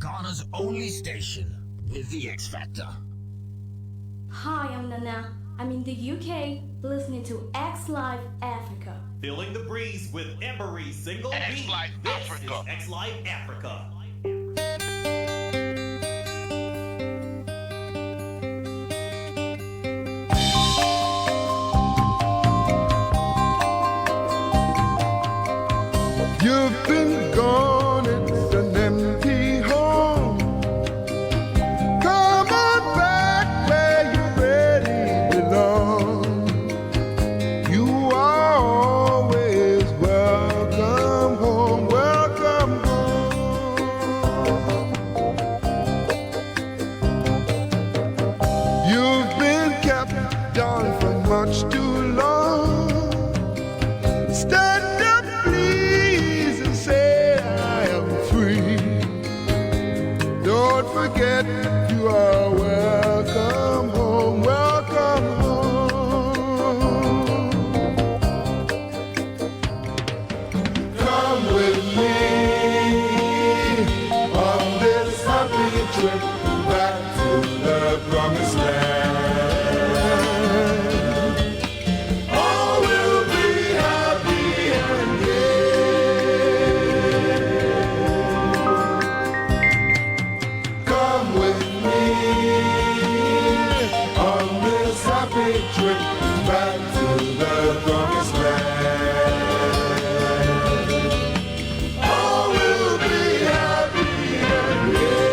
Ghana's only station with the X Factor. Hi, I'm Nana. I'm in the UK listening to XliveAfrica. Feeling the breeze with every single beat. This is XliveAfrica. You've been gone, it's an empty home. Come on back where you really belong. You are always welcome home, welcome home. You've been kept down for much too long. Stand up, please, and say I am free. Don't forget you are welcome home, welcome home. Come with me on this happy trip back to the promised land. All will be happy and gay. Come with me on this happy trip back to the promised land. All will be happy and gay.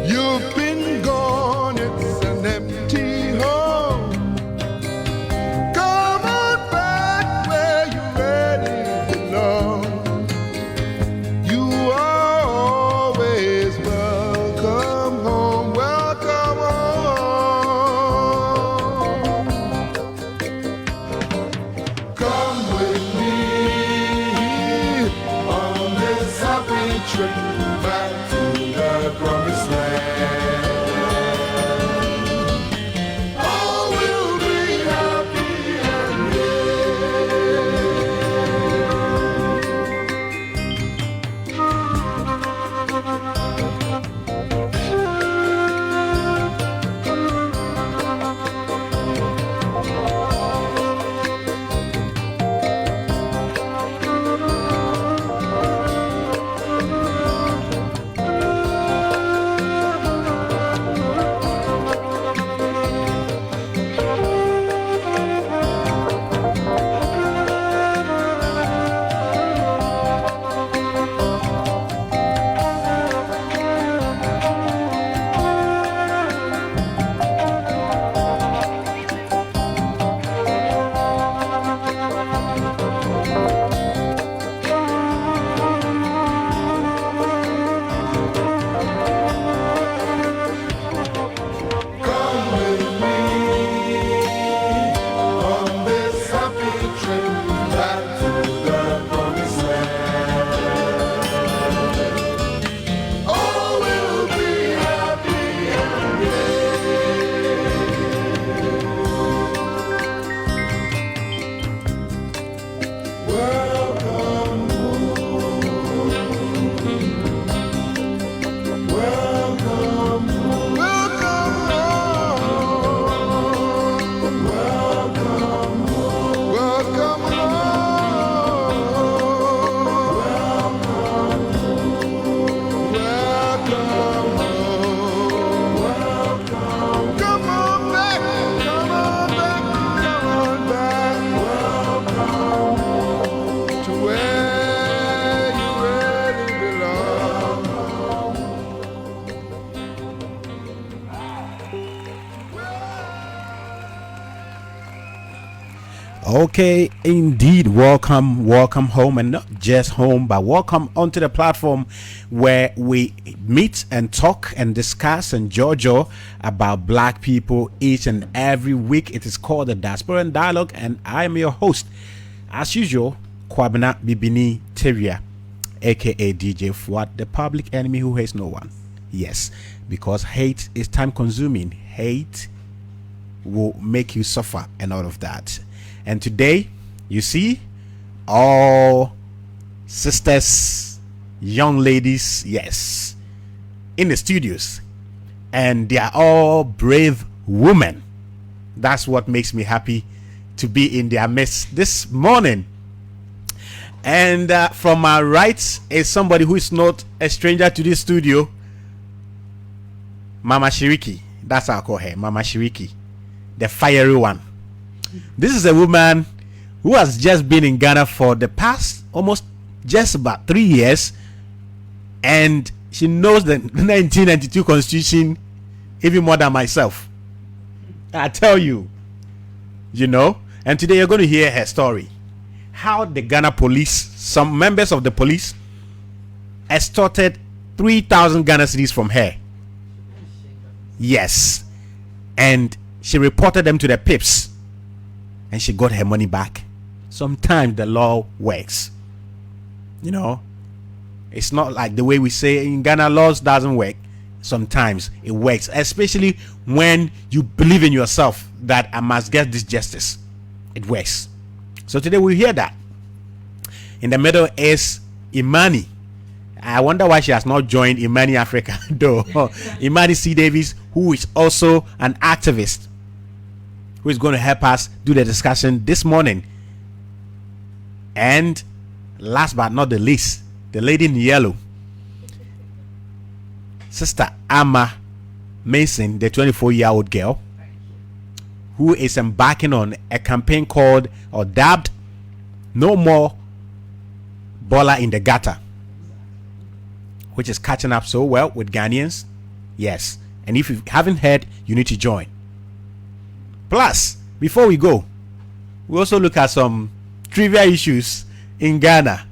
You've been gone, it's an empty home. Come on back where you really belong. You are always welcome home, welcome home. Come with me on this happy trip back to the promised land. All will be happy and come with me on this happy trip back to the promised land. All will be happy and gay. Welcome home. Welcome home. Welcome home. Welcome home. Welcome home. Welcome home. Come on back. Come on back. Come on back. Welcome to where you really belong. Okay, indeed. Welcome home, and not just home, but welcome onto the platform where we meet and talk and discuss and jojo about black people each and every week. It is called the Diasporan Dialogue, and I am your host, as usual, Kwabena Bibini Teria, aka DJ Fuad, the public enemy who hates no one. Yes, because hate is time consuming. Hate will make you suffer and all of that. And today, you see, all sisters, young ladies, yes, in the studios, and they are all brave women. That's what makes me happy to be in their midst this morning. And from my right is somebody who is not a stranger to this studio, Mama Shiriki. That's how I call her, Mama Shiriki, the fiery one. This is a woman who has just been in Ghana for the past almost just about 3 years, and she knows the 1992 constitution even more than myself. I tell you, you know. And today you're going to hear her story, how the Ghana police, some members of the police, extorted 3,000 Ghana cedis from her. Yes, and she reported them to the pips, and she got her money back. Sometimes the law works, you know. It's not like the way we say in Ghana, laws doesn't work. Sometimes it works, especially when you believe in yourself that I must get this justice. It works. So today we hear that. In the middle is Imani. I wonder why she has not joined Imani Africa though. Imani C. Davis, who is also an activist, who is going to help us do the discussion this morning. And last but not the least, the lady in yellow, Sister Amma Manson, the 24-year-old girl, who is embarking on a campaign called or dubbed No More Bola in the Gutter, which is catching up so well with Ghanaians. Yes, and if you haven't heard, you need to join. Plus, before we go, we also look at some trivia issues in Ghana.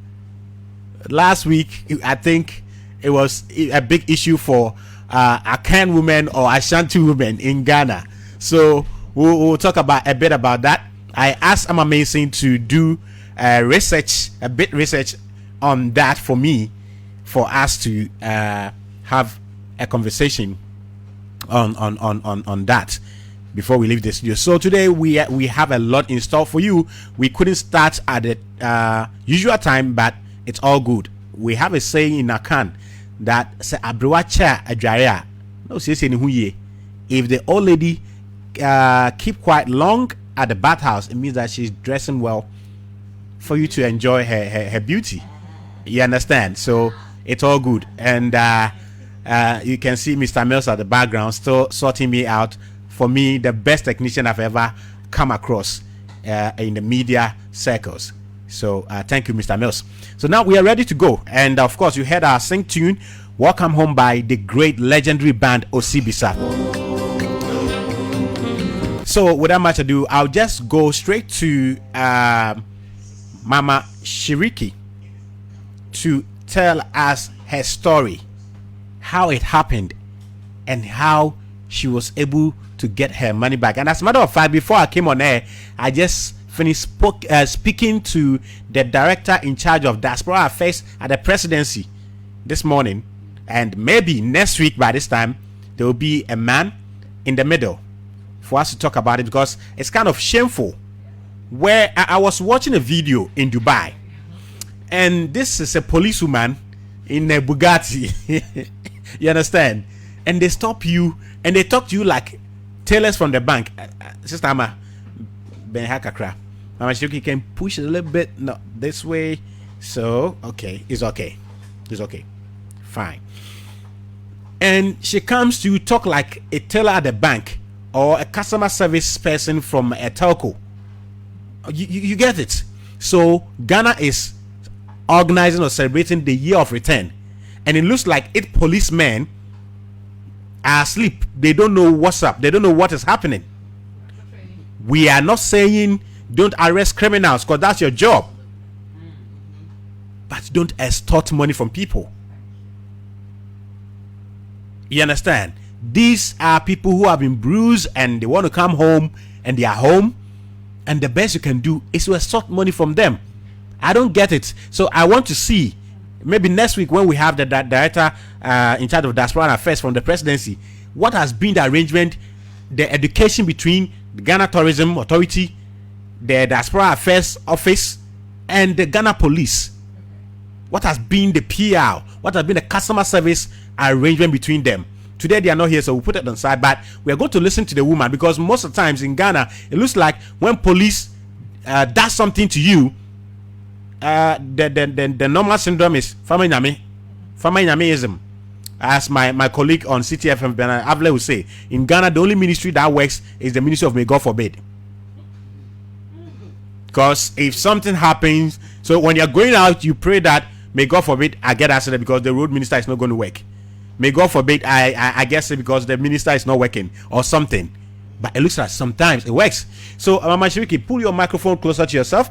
Last week, I think it was a big issue for Akan women or Ashanti women in Ghana. So we'll talk about a bit about that. I asked Amma Manson to do research on that for me, for us to have a conversation on that before we leave the studio. So today we have a lot in store for you. We couldn't start at the usual time, but it's all good. We have a saying in Akan that say abrewacha adware no say if the old lady keep quite long at the bathhouse, it means that she's dressing well for you to enjoy her beauty. You understand? So it's all good. And you can see Mr. Mills at the background still sorting me out. For me, the best technician I've ever come across in the media circles. So thank you, Mr. Mills. So now we are ready to go. And of course, you heard our sing tune, Welcome Home, by the great legendary band Osibisa. So without much ado, I'll just go straight to Mama Shiriki to tell us her story, how it happened, and how she was able to get her money back. And as a matter of fact, before I came on air, I just finished speaking to the director in charge of diaspora affairs at the presidency this morning. And maybe next week by this time, there will be a man in the middle for us to talk about it, because it's kind of shameful. Where I was watching a video in Dubai, and this is a policewoman in a Bugatti. You understand? And they stop you and they talk to you like tellers from the bank. Sister Amma, Ben Hakakra, Mama Shiriki can push a little bit, no, this way. So okay, it's okay, fine. And she comes to talk like a teller at the bank or a customer service person from a telco. You get it? So Ghana is organizing or celebrating the year of return, and it looks like 8 policemen are asleep. They don't know what's up. They don't know what is happening. We are not saying don't arrest criminals, because that's your job, but don't extort money from people. You understand? These are people who have been bruised and they want to come home, and they are home, and the best you can do is to extort money from them. I don't get it. So I want to see, maybe next week when we have the director in charge of diaspora affairs from the presidency, what has been the arrangement, the education between the Ghana Tourism Authority, the diaspora affairs office, and the Ghana police? What has been the PR? What has been the customer service arrangement between them? Today they are not here, so we'll put it on side. But we are going to listen to the woman, because most of the times in Ghana, it looks like when police does something to you, the normal syndrome is Famanyamism. As my colleague on CTFM, Bernard Avle, will say, in Ghana, the only ministry that works is the ministry of May God forbid. Because if something happens, so when you're going out, you pray that may God forbid I get accident because the road minister is not going to work. May God forbid I guess it because the minister is not working or something. But it looks like sometimes it works. So Mama Shiriki, pull your microphone closer to yourself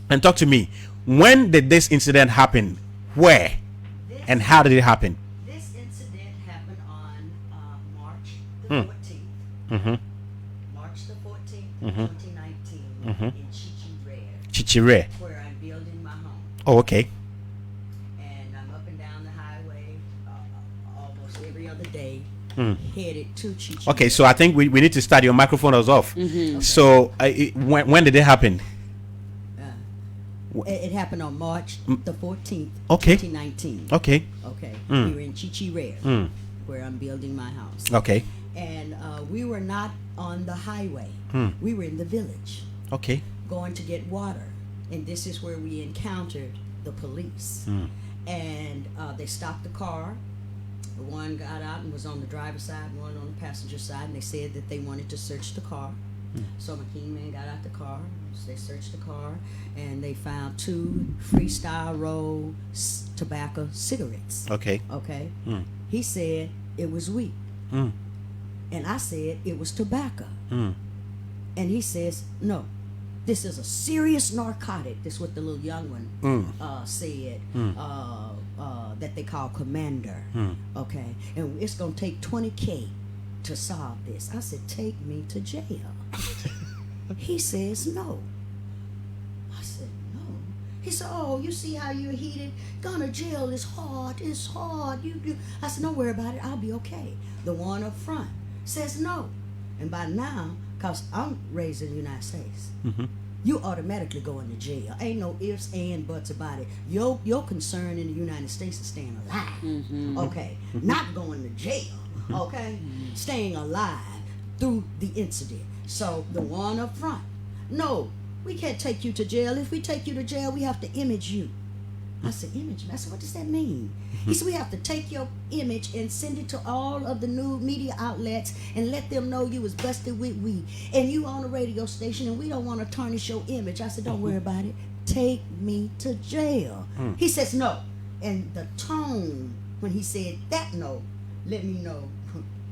and talk to me. When did this incident happen? Where? And how did it happen? This incident happened on March the 14th. March the 14th, 2019, in Chichire, where I'm building my home. Oh, okay. And I'm up and down the highway almost every other day, headed to Chichire. Okay, so I think we need to start. Your microphone was off. Okay. So when did it happen? It happened on March the 14th, okay. 2019. Okay. Okay. We were in Chichire, where I'm building my house. Okay. And we were not on the highway. We were in the village. Okay. Going to get water. And this is where we encountered the police. And they stopped the car. One got out and was on the driver's side, one on the passenger side, and they said that they wanted to search the car. So my keen man got out the car. So they searched the car, and they found 2 freestyle roll tobacco cigarettes. Okay. Okay. He said it was weed. And I said it was tobacco. And he says, no, this is a serious narcotic. This is what the little young one said, that they call Commander. Okay. And it's going to take $20K to solve this. I said, take me to jail. He says, no. I said, no. He said, oh, you see how you're heated? Going to jail is hard. It's hard. I said, don't worry about it. I'll be okay. The one up front says no. And by now, because I'm raised in the United States, you automatically go into jail. Ain't no ifs, and buts about it. Your concern in the United States is staying alive. Okay. Not going to jail. Okay. Staying alive through the incident. So the one up front, no, we can't take you to jail. If we take you to jail, we have to image you. I said, image? I said, what does that mean? He said, we have to take your image and send it to all of the new media outlets and let them know you was busted with weed. And you on a radio station, and we don't want to tarnish your image. I said, don't worry about it. Take me to jail. He says, no. And the tone when he said that no, let me know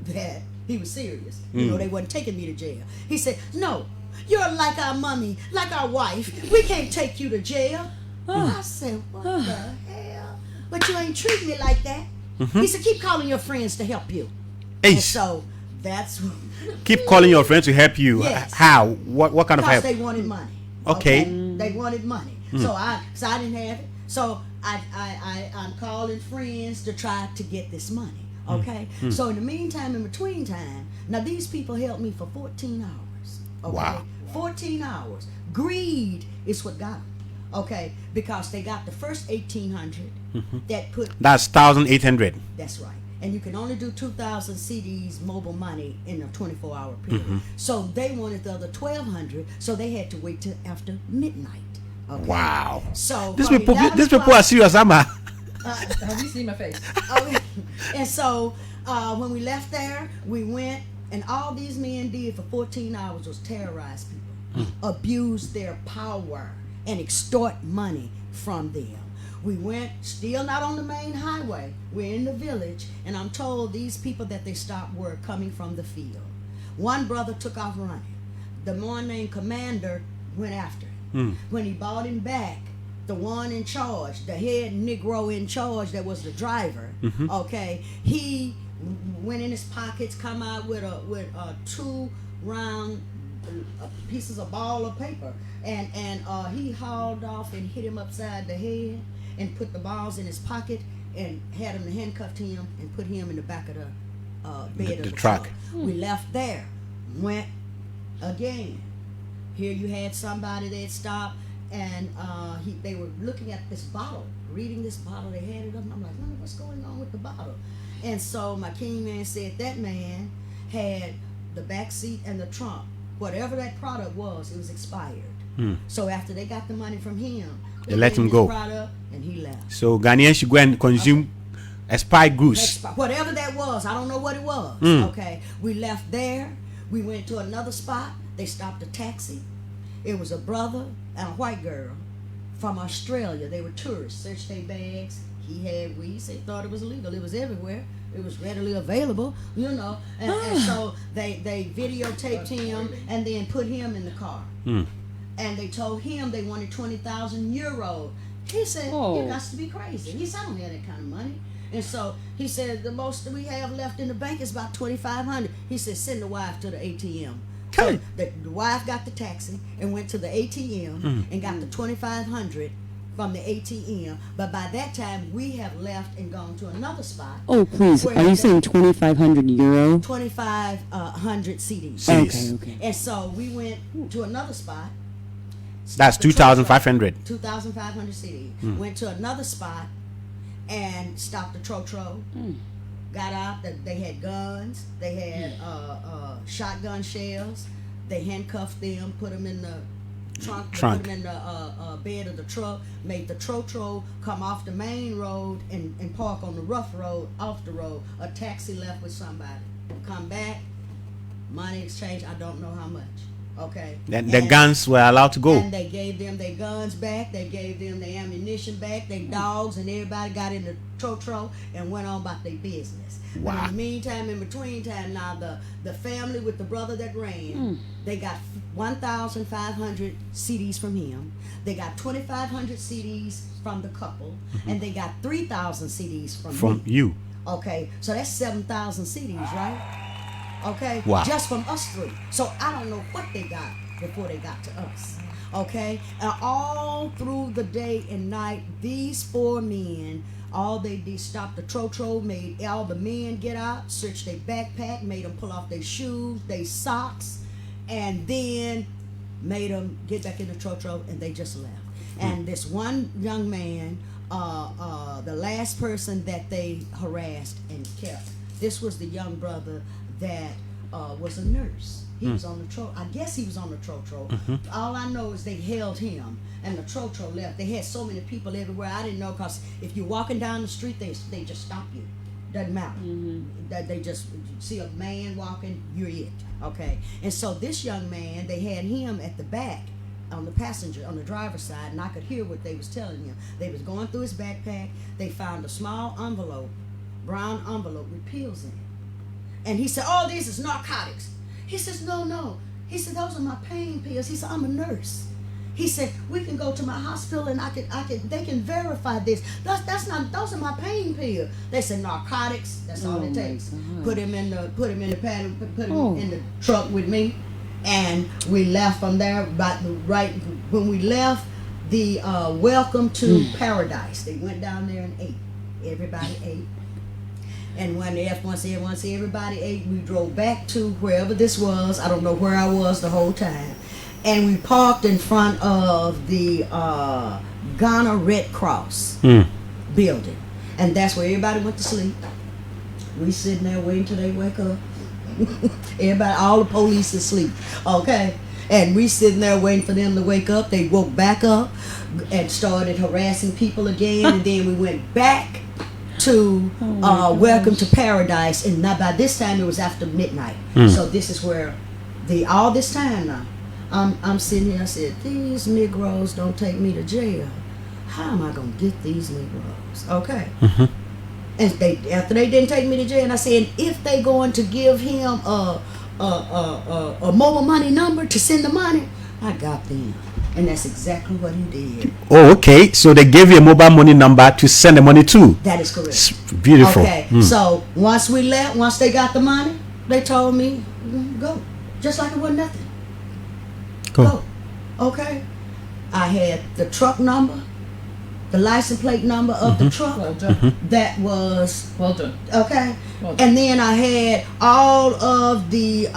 that he was serious. You know, they wasn't taking me to jail. He said, no, you're like our mommy, like our wife. We can't take you to jail. I said, what the hell? But you ain't treating me like that. He said, keep calling your friends to help you. Hey. And so that's keep calling your friends to help you. Yes. How? What kind of help? Because they wanted money. Okay. They wanted money. So I didn't have it. So I'm calling friends to try to get this money. Okay. So in the meantime, in between time, now these people helped me for 14 hours. Okay. Wow. 14 hours. Greed is what got them. Okay, because they got the first 1,800 that put. That's 1,800. That's right, and you can only do 2,000 CDs mobile money in a 24-hour period. So they wanted the other 1,200, so they had to wait till after midnight. Okay? Wow. So these people are serious, Amma. Have you seen my face? And so when we left there, we went, and all these men did for 14 hours was terrorize people, abuse their power, and extort money from them. We went, still not on the main highway. We're in the village, and I'm told these people that they stopped were coming from the field. One brother took off running. The one named Commander went after him. When he brought him back, the one in charge, the head Negro in charge that was the driver, okay, he went in his pockets, come out with 2 round pieces of ball of paper, and he hauled off and hit him upside the head and put the balls in his pocket and had him handcuffed him and put him in the back of the bed of the truck. We left there, went again. Here you had somebody that stopped and they were looking at this bottle, reading this bottle. They had it up, and I'm like, what's going on with the bottle? And so my king man said that man had the back seat and the trunk. Whatever that product was, it was expired. So after they got the money from him, they let him go. Product, and he left. So Ghanaians should go and consume expired goods. Whatever that was, I don't know what it was. Okay, we left there. We went to another spot. They stopped a taxi. It was a brother and a white girl from Australia. They were tourists. Searched their bags. He had weed. They thought it was illegal. It was everywhere. It was readily available, you know. And so they videotaped him and then put him in the car. And they told him they wanted 20,000 euros. He said, you got to be crazy. He said, I don't have that kind of money. And so he said, the most we have left in the bank is about 2,500. He said, send the wife to the ATM. So the wife got the taxi and went to the ATM and got the 2,500 from the ATM. But by that time, we have left and gone to another spot. Oh, please. Are you saying 2,500 euro? 2,500 CDs. Okay. And so we went to another spot. That's 2,500. 2,500 CDs. Went to another spot and stopped the Trotro. Got out. They had guns. They had shotgun shells. They handcuffed them, put them in the trunk. Put them in the bed of the truck. Made the Trotro come off the main road and park on the rough road, off the road. A taxi left with somebody. Come back. Money exchange. I don't know how much. Okay. The guns were allowed to go. And they gave them their guns back. They gave them their ammunition back. Their dogs and everybody got in the Trotro and went on about their business. Wow. But in the meantime, in between time, now the family with the brother that ran, they got 1,500 CDs from him. They got 2,500 CDs from the couple, and they got 3,000 CDs from me. You. Okay, so that's 7,000 CDs, right? Okay, wow. Just from us three. So I don't know what they got before they got to us. Okay, and all through the day and night, these four men, all they did, stopped the Trotro, made all the men get out, searched their backpack, made them pull off their shoes, their socks, and then made them get back in the Trotro, and they just left. And this one young man, the last person that they harassed and kept, this was the young brother that was a nurse. He was on the Trotro. I guess he was on the Trotro. All I know is they held him, and the Trotro left. They had so many people everywhere. I didn't know, because if you're walking down the street, they just stop you. Doesn't matter. That they just see a man walking, you're it. Okay. And so this young man, they had him at the back on the passenger, on the driver's side, and I could hear what they was telling him. They was going through his backpack. They found a small envelope, brown envelope with pills in it. And he said, oh, this is narcotics. He says, no. He said, those are my pain pills. He said, I'm a nurse. He said, we can go to my hospital and they can verify this. Those are my pain pills. They said narcotics, that's all it takes. Put him in the pad, put him in the truck with me. And we left from there. Right when we left, the welcome to paradise. They went down there and ate. Everybody ate. And once everybody ate, we drove back to wherever this was. I don't know where I was the whole time. And we parked in front of the Ghana Red Cross building. And that's where everybody went to sleep. We sitting there waiting till they wake up. Everybody, all the police is asleep. Okay. And we sitting there waiting for them to wake up. They woke back up and started harassing people again. And then we went back to Welcome to Paradise, and now by this time it was after midnight. So this is where all this time now I'm sitting here. I said, these Negroes don't take me to jail. How am I gonna get these Negroes? Okay. And after they didn't take me to jail, and I said, if they going to give him a mobile money number to send the money, I got them. And that's exactly what he did. Oh, okay. So they gave you a mobile money number to send the money to. That is correct. It's beautiful. Okay. So once we left, once they got the money, they told me, go. Just like it wasn't nothing. Go. Okay. I had the truck number, the license plate number of the truck. Well done. That was well done. Okay. Well done. And then I had all of the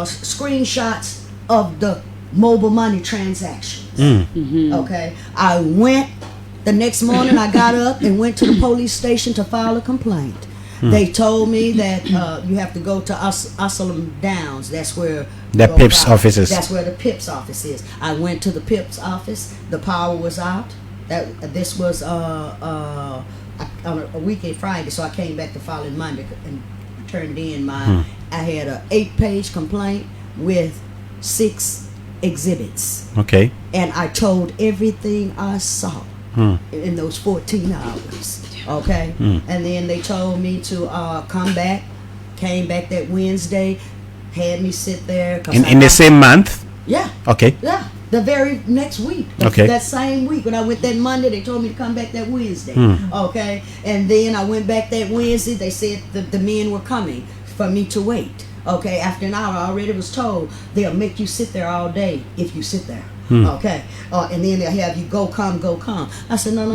screenshots of the mobile money transaction. Okay, I went the next morning. I got up and went to the police station to file a complaint. They told me that you have to go to Asylum Downs. That's where The PIP's office is. That's where the PIP's office is. I went to the PIP's office. The power was out. This was on a weekend Friday, so I came back the following Monday and turned in my. I had an 8-page complaint with 6 exhibits. Okay. And I told everything I saw in those 14 hours. Okay. And then they told me to come back. Came back that Wednesday. Had me sit there. In the same month? Yeah. Okay. Yeah. The very next week. Okay. That same week. When I went that Monday, they told me to come back that Wednesday. Okay. And then I went back that Wednesday. They said the men were coming for me to wait. Okay. After an hour, I already was told they'll make you sit there all day if you sit there. Okay. And then they'll have you go come. I said, no.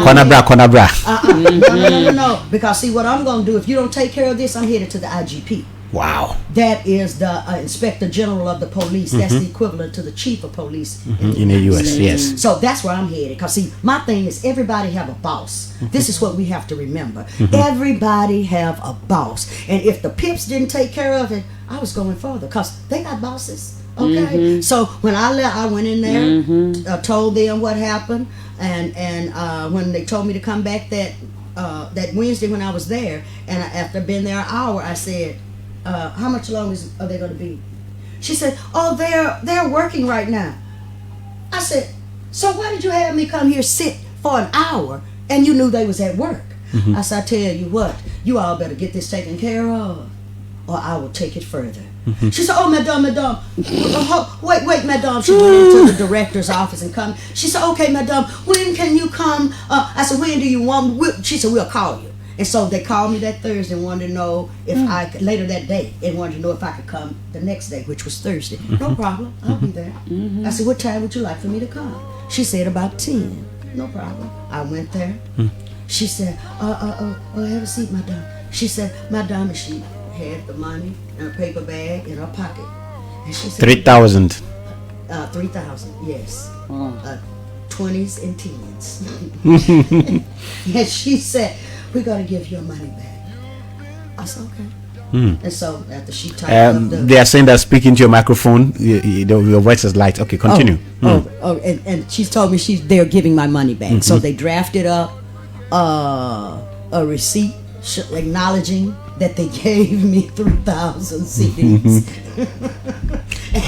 Conabra. No. Because see what I'm going to do, if you don't take care of this, I'm headed to the IGP. Wow. That is the Inspector General of the Police. That's the equivalent to the Chief of Police In the U.S., yes. So that's where I'm headed. Because see, my thing is everybody have a boss. This is what we have to remember. Everybody have a boss. And if the PIPs didn't take care of it, I was going further because they got bosses. Okay. So when I left, I went in there, told them what happened, and when they told me to come back that Wednesday when I was there, and after being there an hour, I said, how much longer are they going to be? She said, oh, they're working right now. I said, so why did you have me come here sit for an hour and you knew they was at work? I said, I tell you what, you all better get this taken care of or I will take it further. She said, oh, madame. Wait, madame. She went into the director's office and come. She said, okay, madame, when can you come? I said, when do you want me? She said, we'll call you. And so they called me that Thursday and wanted to know if I could, later that day, and wanted to know if I could come the next day, which was Thursday. No problem. I'll be there. I said, what time would you like for me to come? She said about 10. No problem. I went there. She said, have a seat, madame. She said, madame, and she had the money in a paper bag in her pocket. And she said, 3,000. 3,000, yes. 20s and 10s. And she said, we're going to give your money back. I said, okay. And so after she typed up they are saying that speaking to your microphone, your voice is light. Okay, continue. And she told me they're giving my money back. So they drafted up a receipt acknowledging that they gave me 3,000 CDs.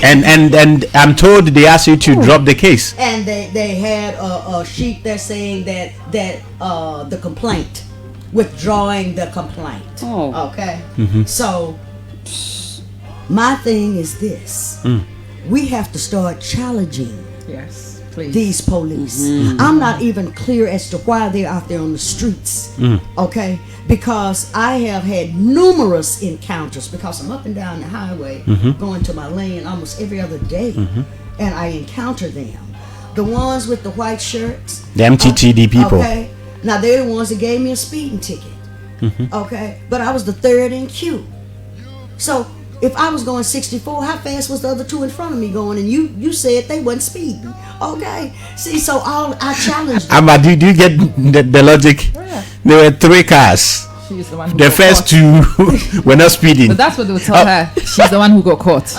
and I'm told they asked you to drop the case. And they had a sheet there saying that the complaint, withdrawing the complaint. Okay. So my thing is this: we have to start challenging. Yes, please. These police. I'm not even clear as to why they're out there on the streets. Okay, because I have had numerous encounters because I'm up and down the highway going to my lane almost every other day, and I encounter them. The ones with the white shirts, the MTTD people. Okay, now they're the ones that gave me a speeding ticket. Okay, but I was the third in queue. So if I was going 64, how fast was the other two in front of me going? And you said they wasn't speeding. Okay, see, so I challenged them. Amma, do you get the logic? Yeah. There were 3 cars. She's the one who The got first caught. 2 were not speeding. But that's what they would tell her. She's the one who got caught.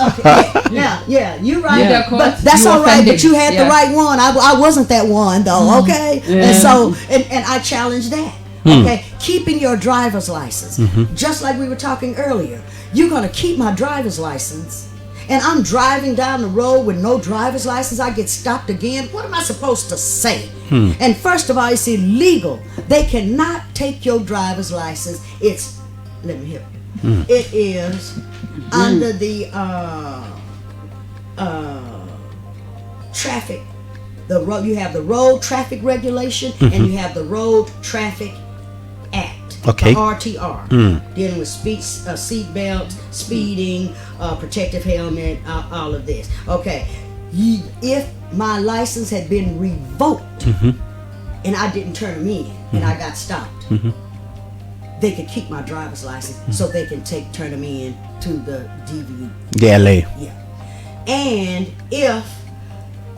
Yeah, you're right. You got caught, But that's you all right. offended. But you had the right one. I wasn't that one though. Okay, and so and I challenged that. Okay, keeping your driver's license, just like we were talking earlier. You're gonna keep my driver's license, and I'm driving down the road with no driver's license. I get stopped again. What am I supposed to say? And first of all, it's illegal. They cannot take your driver's license. It's, let me help you. It is under the traffic. The road, you have the road traffic regulation and you have the road traffic act. Okay. The RTR, dealing with seat belt, speeding, protective helmet, all of this. Okay, if my license had been revoked and I didn't turn them in and I got stopped, they could keep my driver's license so they can turn them in to the DV. The LA. Yeah. And if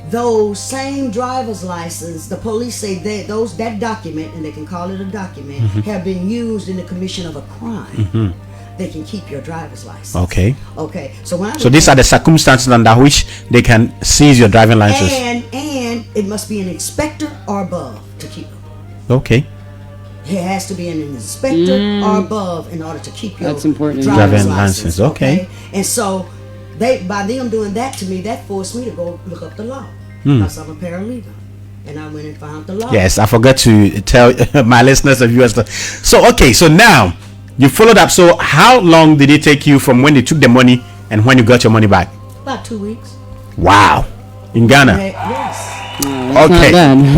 those same driver's license, the police say that document, and they can call it a document, have been used in the commission of a crime. They can keep your driver's license. Okay. So these are the circumstances under which they can seize your driving license. And it must be an inspector or above to keep it. Okay. It has to be an inspector or above in order to keep your driving license. Okay. And so by them doing that to me, that forced me to go look up the law because I'm a paralegal, and I went and found the law. Yes, I forgot to tell my listeners and viewers. So now you followed up. So how long did it take you from when they took the money and when you got your money back? About 2 weeks. Wow. In Ghana? Yes. Okay.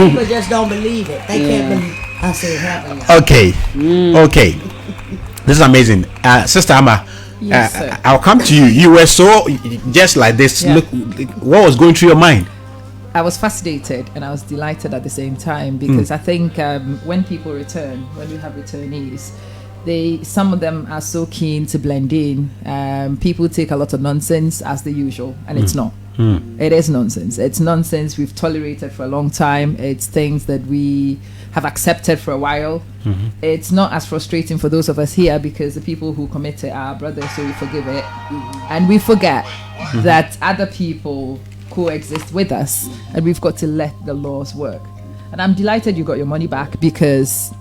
People just don't believe it. They can't believe it. I say it happened. Okay. This is amazing. Sister Amma, Yes, sir. I'll come to you. You were so just like this. Yeah. Look, what was going through your mind? I was fascinated and I was delighted at the same time because I think when people return, when we have returnees, some of them are so keen to blend in. People take a lot of nonsense as the usual, and it's not. It is nonsense. It's nonsense we've tolerated for a long time. It's things that we have accepted for a while. It's not as frustrating for those of us here because the people who commit it are our brothers, so we forgive it. And we forget that other people coexist with us, and we've got to let the laws work. And I'm delighted you got your money back because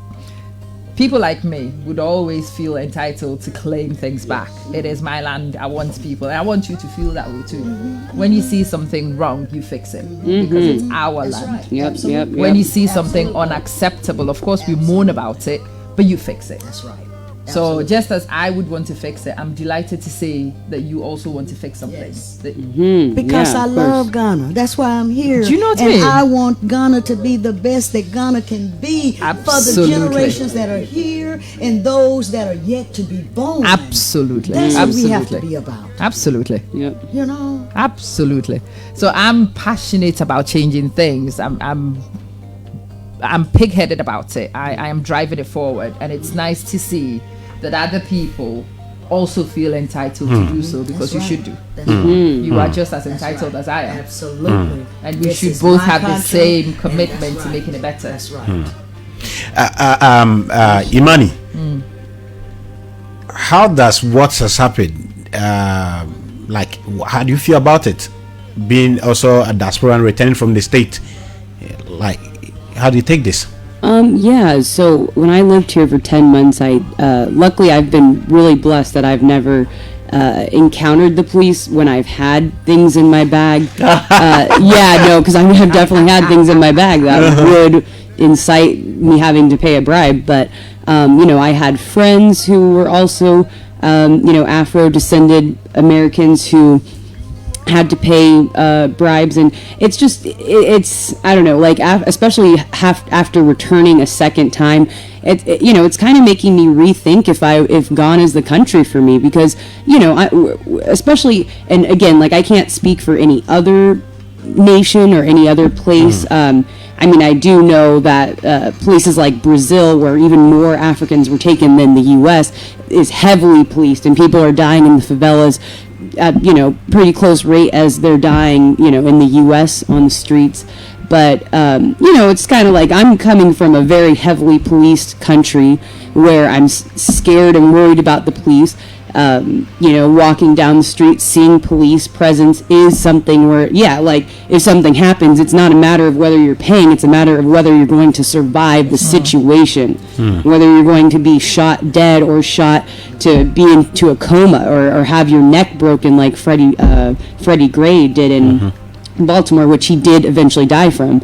people like me would always feel entitled to claim things back. It is my land. I want people, and I want you to feel that way too. When you see something wrong, you fix it because it's our land. Yep. When you see something unacceptable, of course we moan about it, but you fix it. That's right. So just as I would want to fix it, I'm delighted to say that you also want to fix something. Yes. Because I love Ghana. That's why I'm here. Do you know what I mean? mean? I want Ghana to be the best that Ghana can be for the generations that are here and those that are yet to be born. Absolutely. That's what we have to be about. Absolutely. Yep. You know? Absolutely. So I'm passionate about changing things. I'm pig-headed about it. I am driving it forward, and it's nice to see that other people also feel entitled to do so because you should do. You are just as entitled as I am. Absolutely. And we should both have the same commitment to making it better. That's right. Imani, how does what has happened, how do you feel about it? Being also a diaspora and returning from the state, how do you take this? So when I lived here for 10 months, luckily I've been really blessed that I've never encountered the police when I've had things in my bag. Because I have definitely had things in my bag that would incite me having to pay a bribe. But, I had friends who were also, Afro-descended Americans who had to pay bribes, and it's I don't know, especially after returning a second time, it's kind of making me rethink if Ghana is the country for me, because especially, and again, I can't speak for any other nation or any other place. I do know that places like Brazil, where even more Africans were taken than the U.S., is heavily policed, and people are dying in the favelas at pretty close rate as they're dying in the U.S. on the streets. But it's kind of like I'm coming from a very heavily policed country where I'm scared and worried about the police. Walking down the street, seeing police presence is something where, if something happens, it's not a matter of whether you're paying, it's a matter of whether you're going to survive the situation, whether you're going to be shot dead or shot to be into a coma or have your neck broken like Freddie Gray did in Baltimore, which he did eventually die from.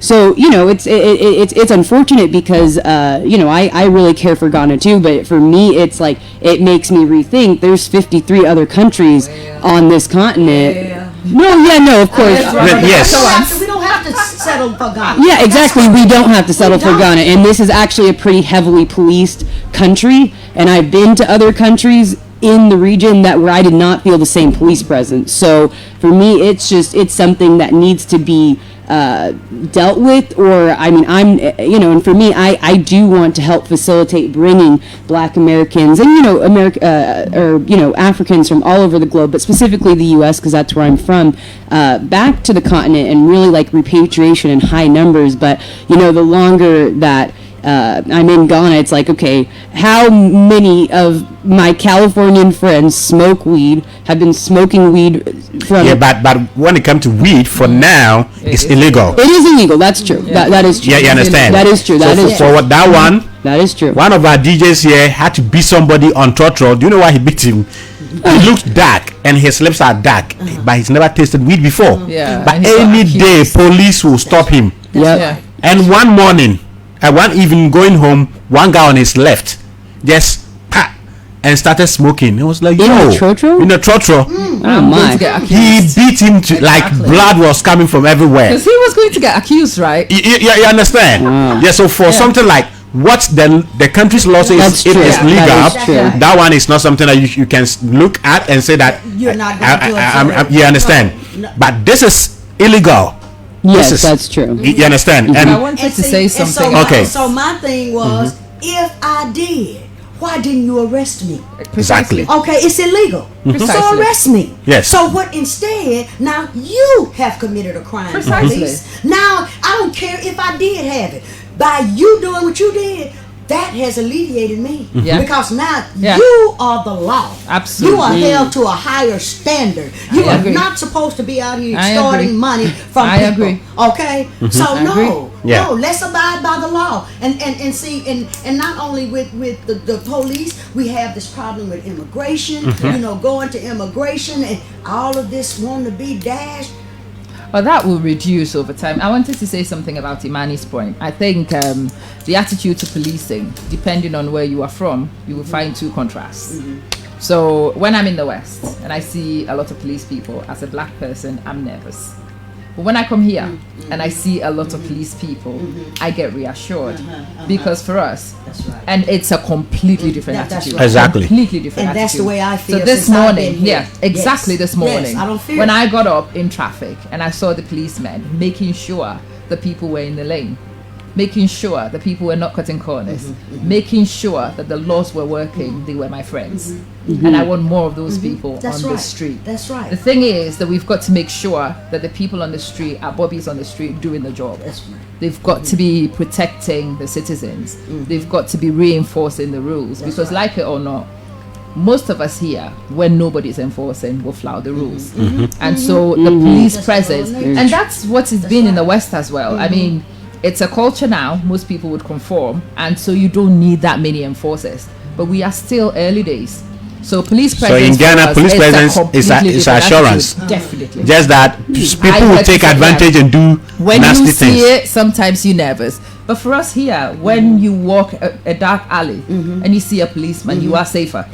It's unfortunate because I really care for Ghana too, but for me it's it makes me rethink. There's 53 other countries on this continent. No, of course. Yes. We don't have to settle for Ghana. Yeah, exactly. We don't have to settle for Ghana, and this is actually a pretty heavily policed country. And I've been to other countries in the region where I did not feel the same police presence. So for me, it's something that needs to be dealt with, or I mean, I'm, and for me, I do want to help facilitate bringing Black Americans and Africans from all over the globe, but specifically the U.S. because that's where I'm from, back to the continent, and really like repatriation in high numbers. But the longer that I'm in Ghana, it's like, okay, how many of my Californian friends smoke weed, have been smoking weed from... Yeah, but when it comes to weed, for now, it's illegal. It is illegal, that's true. Yeah. That is true. Yeah, you understand? That is true, So for that one, that is true. one of our DJs here had to beat somebody on trotro. Do you know why he beat him? He looks dark and his lips are dark, but he's never tasted weed before. Yeah. But any day, police will stop him. Yeah. And one morning, one evening going home, one guy on his left just and started smoking. It was like, In a trotro? In a trotro. Oh my. He beat him to like blood was coming from everywhere. Because he was going to get accused, right? You understand? Wow. Yeah, so for something like what the country's law says That's it true. is Yeah, legal, that is true. that one is not something that you can look at and say that You're not going to do it. you understand. No. But this is illegal. Yes, This is- that's true. You understand? I And wanted And to see, say and something. Okay. So my thing was, if I did, why didn't you arrest me? exactly. Okay, it's illegal. Precisely. So arrest me. Yes. So what instead, now you have committed a crime, Precisely. police. Now, I don't care if I did have it. By you doing what you did, that has alleviated me. Yeah. Because now Yeah. you are the law. Absolutely. You are held to a higher standard. You I are agree. not supposed to be out here I extorting agree. money from I people. agree. Okay? So I no. agree. Yeah. No, let's abide by the law. And see, and not only with the police, we have this problem with immigration, going to immigration and all of this wanting to be dashed. Well, that will reduce over time. I wanted to say something about Imani's point. I think the attitude to policing, depending on where you are from, you will find two contrasts. So when I'm in the West and I see a lot of police people, as a Black person, I'm nervous. But when I come here and I see a lot of police people, I get reassured. Because for us, That's right. and it's a completely different That's attitude. right. Exactly. Completely different And attitude. that's the way I feel So this since I've morning, been here. yeah, exactly Yes. this morning. Yes, I don't fear when it. I got up in traffic and I saw the policemen making sure the people were in the lane, making sure the people were not cutting corners, making sure that the laws were working, they were my friends. And I want more of those people That's on right. the street. That's right. The thing is that we've got to make sure that the people on the street are bobbies on the street doing the job. That's right. They've got to be protecting the citizens. They've got to be reinforcing the rules. Because like it or not, most of us here, when nobody's enforcing, will flout the rules. And so the police That's presence, all nature. and that's what it's been in the West as well. I Mm-hmm. mean, it's a culture now, most people would conform, and so you don't need that many enforcers. But we are still early days. So police So presence in Ghana, for us police is a presence is completely is different assurance. attitude. Definitely. Just that people I will like take to say advantage and do When nasty you see things. it, sometimes you're nervous. But for us here, when you walk a dark alley and you see a policeman, you are safer.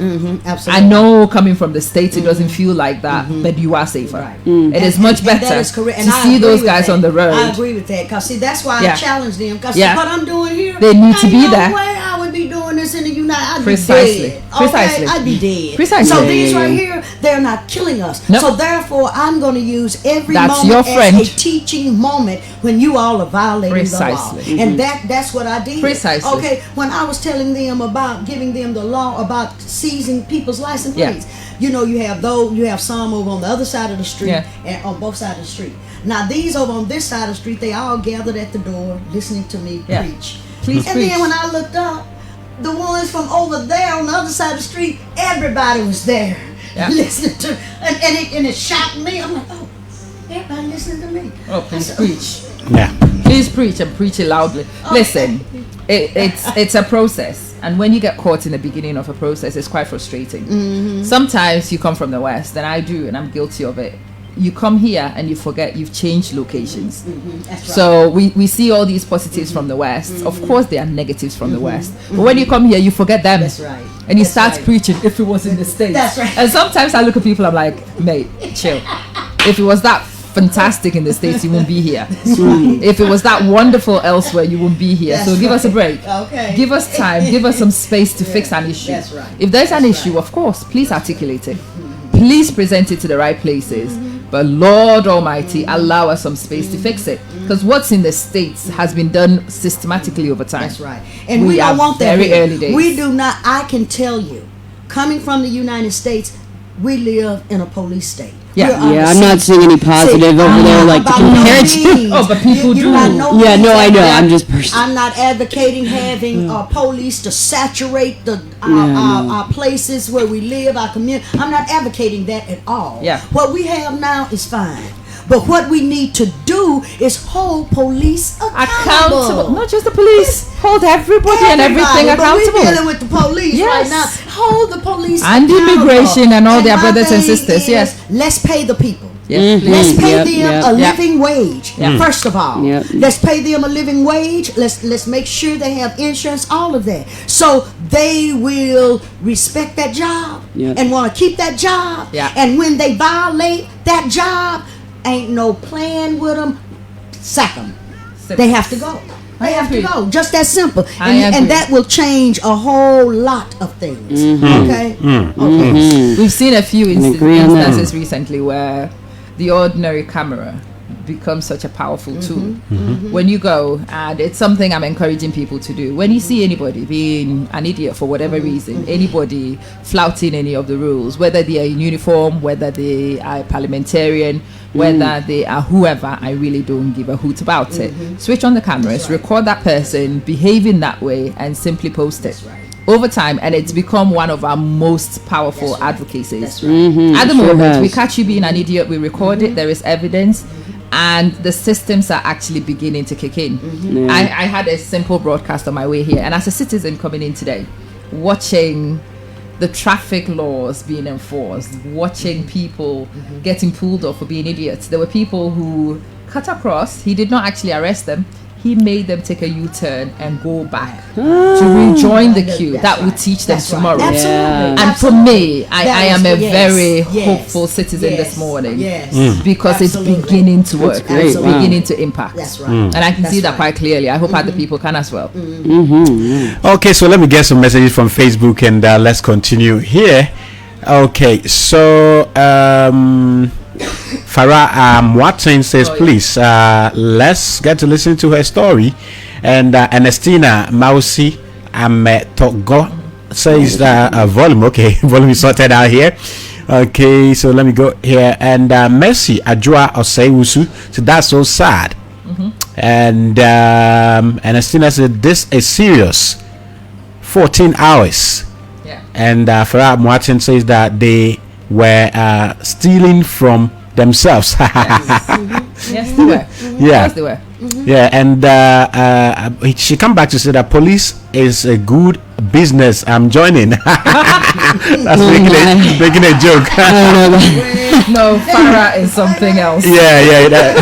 Absolutely. I know coming from the States, it doesn't feel like that, but you are safer. Right. It is much And better that is correct. to And I see agree those with guys that. on the road. I agree with that. Because, see, that's why Yeah. I challenge them. Because Yeah. what I'm doing here, They need to ain't be no there. way I would be doing this in the United I'd Precisely. be dead. Precisely. Okay? I'd be dead. Precisely. So these right here, they're not killing us. Nope. So therefore, I'm going to use every That's moment your as friend. a teaching moment when you all are violating Precisely. the law. And that's what I did. Precisely. Okay, when I was telling them about giving them the law about seizing people's license Yeah. plates, you have some over on the other side of the street Yeah. and on both sides of the street. Now these over on this side of the street, they all gathered at the door listening to me Yeah. preach. Please and preach. then when I looked up, the ones from over there on the other side of the street, everybody was there Yeah. listening to, and it shocked me. I'm like, oh, everybody listening to me. Oh, please preach. Yeah. Please preach and preach it loudly. Listen, it's a process, and when you get caught in the beginning of a process, it's quite frustrating. Sometimes you come from the West, and I do, and I'm guilty of it. You come here and you forget you've changed locations. That's right. So we see all these positives from the West. Of course, there are negatives from the West, but when you come here, you forget them. That's right. And you That's start right. preaching. If it was in the States, That's right. And sometimes I look at people, I'm like, mate, chill. If it was that fantastic in the States, you won't be here. If it was that wonderful elsewhere, you won't be here. That's So give us a break. Okay. Give us time. Give us some space to fix an issue. That's right. If there's an That's issue, of course, please articulate it. Please present it to the right places. But Lord Almighty, allow us some space to fix it. Because what's in the States has been done systematically over time. That's right. And we don't want that very here. early days. We do not. I can tell you, coming from the United States, we live in a police state. Yeah. I'm not seeing any positive over there, like compared to. Oh, but people do. Yeah, no, I know. I'm just personally. I'm not advocating having police to saturate our places where we live, our community. I'm not advocating that at all. Yeah. What we have now is fine. But what we need to do is hold police accountable. Not just the police. Hold everybody and everything accountable. We're dealing with the police right now. Hold the police and accountable. Immigration and all their my brothers and thing sisters. is, Yes. Let's pay the people. Yes. Let's pay them a living wage. Yep. First of all, Yep. let's pay them a living wage. Let's make sure they have insurance. All of that, so they will respect that job and want to keep that job. Yeah. And when they violate that job, ain't no plan with them. Sack them. They have to go. They have to go. Just that simple. And that will change a whole lot of things. Okay? Okay. We've seen a few instances recently where the ordinary camera becomes such a powerful tool. When you go, and it's something I'm encouraging people to do, when you see anybody being an idiot for whatever reason, anybody flouting any of the rules, whether they are in uniform, whether they are a parliamentarian, whether they are whoever, I really don't give a hoot about it. Switch on the cameras, record that person behaving that way, and simply post it. Over time, and it's become one of our most powerful advocacies. At the moment, we catch you being an idiot, we record it, there is evidence, and the systems are actually beginning to kick in. I had a simple broadcast on my way here, and as a citizen coming in today, watching the traffic laws being enforced, watching people getting pulled off for being idiots. There were people who cut across, he did not actually arrest them, he made them take a U-turn and go back to rejoin the queue. That would teach them tomorrow. And for me, I am a very hopeful citizen this morning because it's beginning to work. It's beginning to impact. And I can see that quite clearly. I hope other people can as well. Okay, so let me get some messages from Facebook and let's continue here. Okay, so Farah Watson says, please, let's get to listen to her story. And Ernestina Mausi Togo says volume. Okay, volume is sorted out here. Okay, so let me go here. And Mercy Ajua Oseiwusu, so that's so sad. And Ernestina said, this is serious. 14 hours. And Farah Watson says that they were stealing from themselves. Yes, they were. Yes, they were. Yeah, and she come back to say that police is a good business. I'm joining. That's making a joke. No, Farah is something else. Yeah.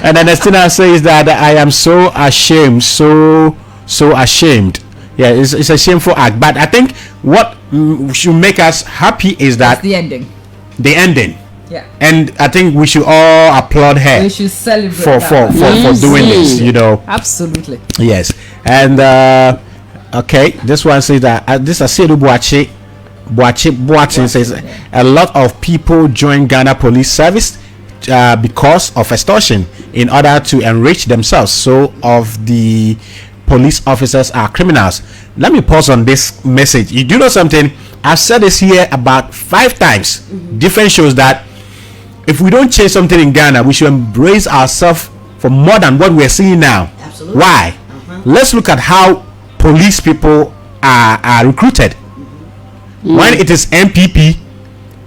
And then Estina says that I am so ashamed, so ashamed. Yeah, it's a shameful act. But I think what should make us happy is that the ending. The ending. Yeah. And I think we should all applaud her. We should celebrate for doing this, you know. Absolutely. Yes. And okay, this one says that this is Asedu Boachi says a lot of people join Ghana Police Service because of extortion in order to enrich themselves. So of the police officers are criminals. Let me pause on this message. You do know something? I've said this here about 5 times, different shows, that if we don't change something in Ghana, we should embrace ourselves for more than what we're seeing now. Absolutely. Why? Let's look at how police people are recruited. When it is MPP,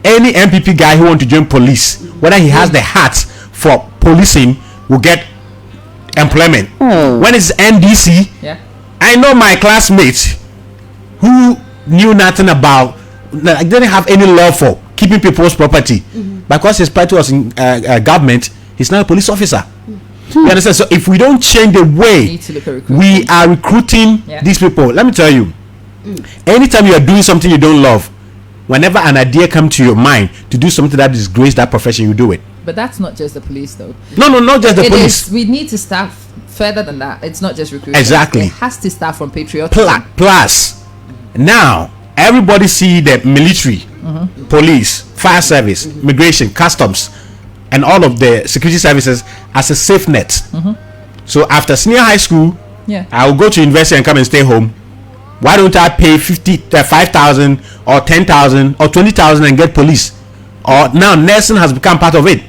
any MPP guy who wants to join police, whether he has the heart for policing, will get employment. When it's NDC, I know my classmates who knew nothing about, didn't have any love for keeping people's property, because his party was in government, he's now a police officer. You understand? So if we don't change the way we are recruiting these people, let me tell you, anytime you are doing something you don't love, whenever an idea comes to your mind to do something that disgraces that profession, you do it. But that's not just the police, though. No, not just the police. We need to start further than that. It's not just recruitment. Exactly. It has to start from patriotism. Plus, now everybody see the military, police, fire service, immigration, customs, and all of the security services as a safe net. So after senior high school, I'll go to university and come and stay home. Why don't I pay 5,000 or 10,000 or 20,000 and get police? Or now nursing has become part of it.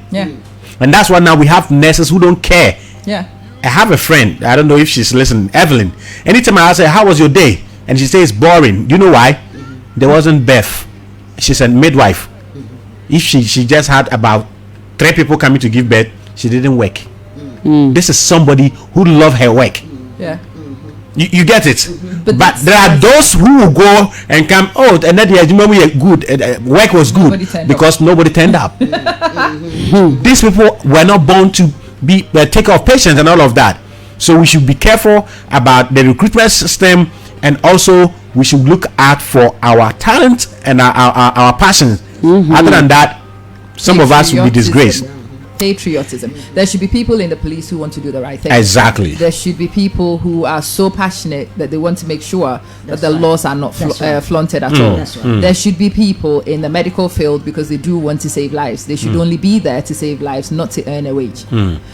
And that's why now we have nurses who don't care. I have a friend, I don't know if she's listening, Evelyn. Anytime I ask her, how was your day? And she says boring. You know why? There wasn't birth. She's a midwife. If she just had about 3 people coming to give birth, she didn't work. This is somebody who love her work. You get it. But there are those who will go and come, and then good, work was good because nobody turned up. These people were not born to be take care of patients and all of that. So we should be careful about the recruitment system, and also we should look out for our talent and our passions. Other than that, some of us will be disgraced. Patriotism. There should be people in the police who want to do the right thing. Exactly. There should be people who are so passionate that they want to make sure that the laws are not flaunted at all. There should be people in the medical field because they do want to save lives. They should only be there to save lives, not to earn a wage.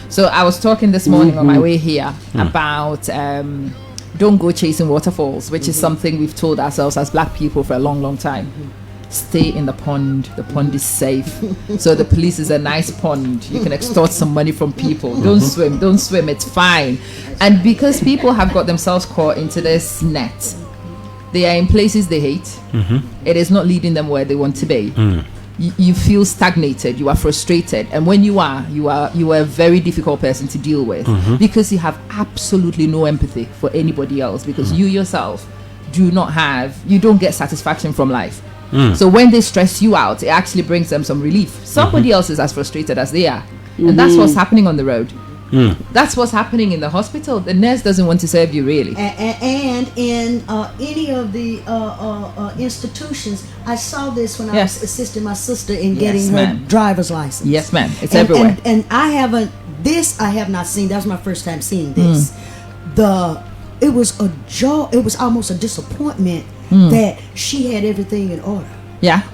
So I was talking this morning on my way here about don't go chasing waterfalls, which is something we've told ourselves as black people for a long time. Stay in the pond. The pond is safe. So the police is a nice pond. You can extort some money from people. Don't swim, it's fine. And because people have got themselves caught into this net, they are in places they hate. It is not leading them where they want to be. You feel stagnated, you are frustrated, and when you are a very difficult person to deal with, because you have absolutely no empathy for anybody else, because you yourself you don't get satisfaction from life. So when they stress you out, it actually brings them some relief. Somebody else is as frustrated as they are, and that's what's happening on the road. That's what's happening in the hospital. The nurse doesn't want to serve you, really. And in any of the institutions, I saw this when I was assisting my sister in getting her driver's license. Yes, ma'am. It's everywhere. And I have not seen. That was my first time seeing this. It was a joy. It was almost a disappointment that she had everything in order.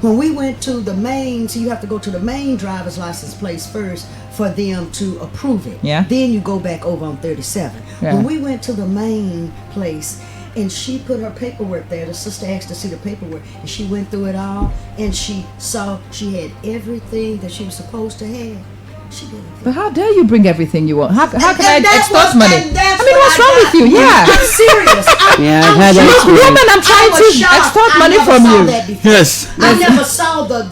When we went to the main, so you have to go to the main driver's license place first for them to approve it. Then you go back over on 37. When we went to the main place and she put her paperwork there, the sister asked to see the paperwork, and she went through it all, and she saw she had everything that she was supposed to have. She didn't. But how dare you bring everything you want? How can I extort money? I mean, what's wrong with you? I'm serious. Woman, I'm trying to extort money from you. Yes. I never saw the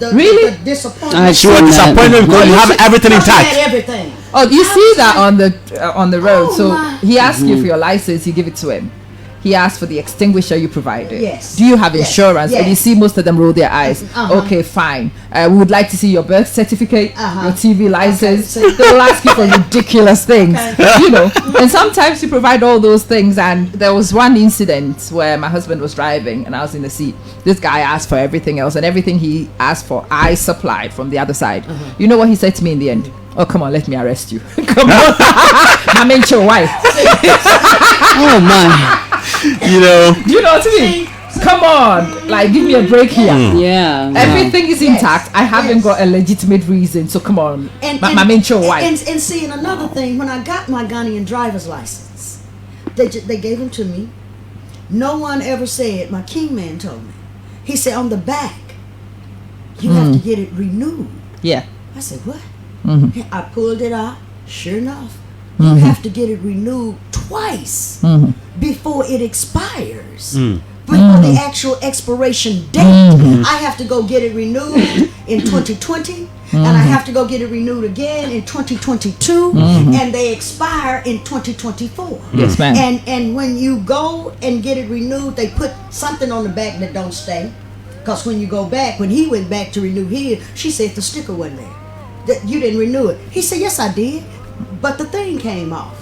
disappointment. She was disappointed because you have everything intact. Everything. Oh, you see that on the road. So he asks you for your license, you give it to him. He asked for the extinguisher you provided. Yes. Do you have insurance? And you see most of them roll their eyes. Okay, fine. We would like to see your birth certificate, your TV license. They will ask you for ridiculous things, you know. And sometimes you provide all those things. And there was one incident where my husband was driving and I was in the seat. This guy asked for everything else, and everything he asked for, I supplied from the other side. You know what he said to me in the end? Oh, come on, let me arrest you. Come on. I'm in your wife. Oh, my. You know. Do you know what I mean? Come on, like, give me a break here. Everything is intact. I haven't got a legitimate reason, so come on. I'm in your wife. And see, and another thing, when I got my Ghanaian driver's license, they gave them to me. No one ever said, my king man told me. He said, on the back, you have to get it renewed. I said, what? I pulled it out. Sure enough, you have to get it renewed twice before it expires. Before the actual expiration date. I have to go get it renewed in 2020, and I have to go get it renewed again in 2022, and they expire in 2024. Yes, ma'am. And when you go and get it renewed, they put something on the back that don't stay. Because when you go back, when he went back to renew his, she said the sticker wasn't there. That you didn't renew it. He said, yes, I did, but the thing came off.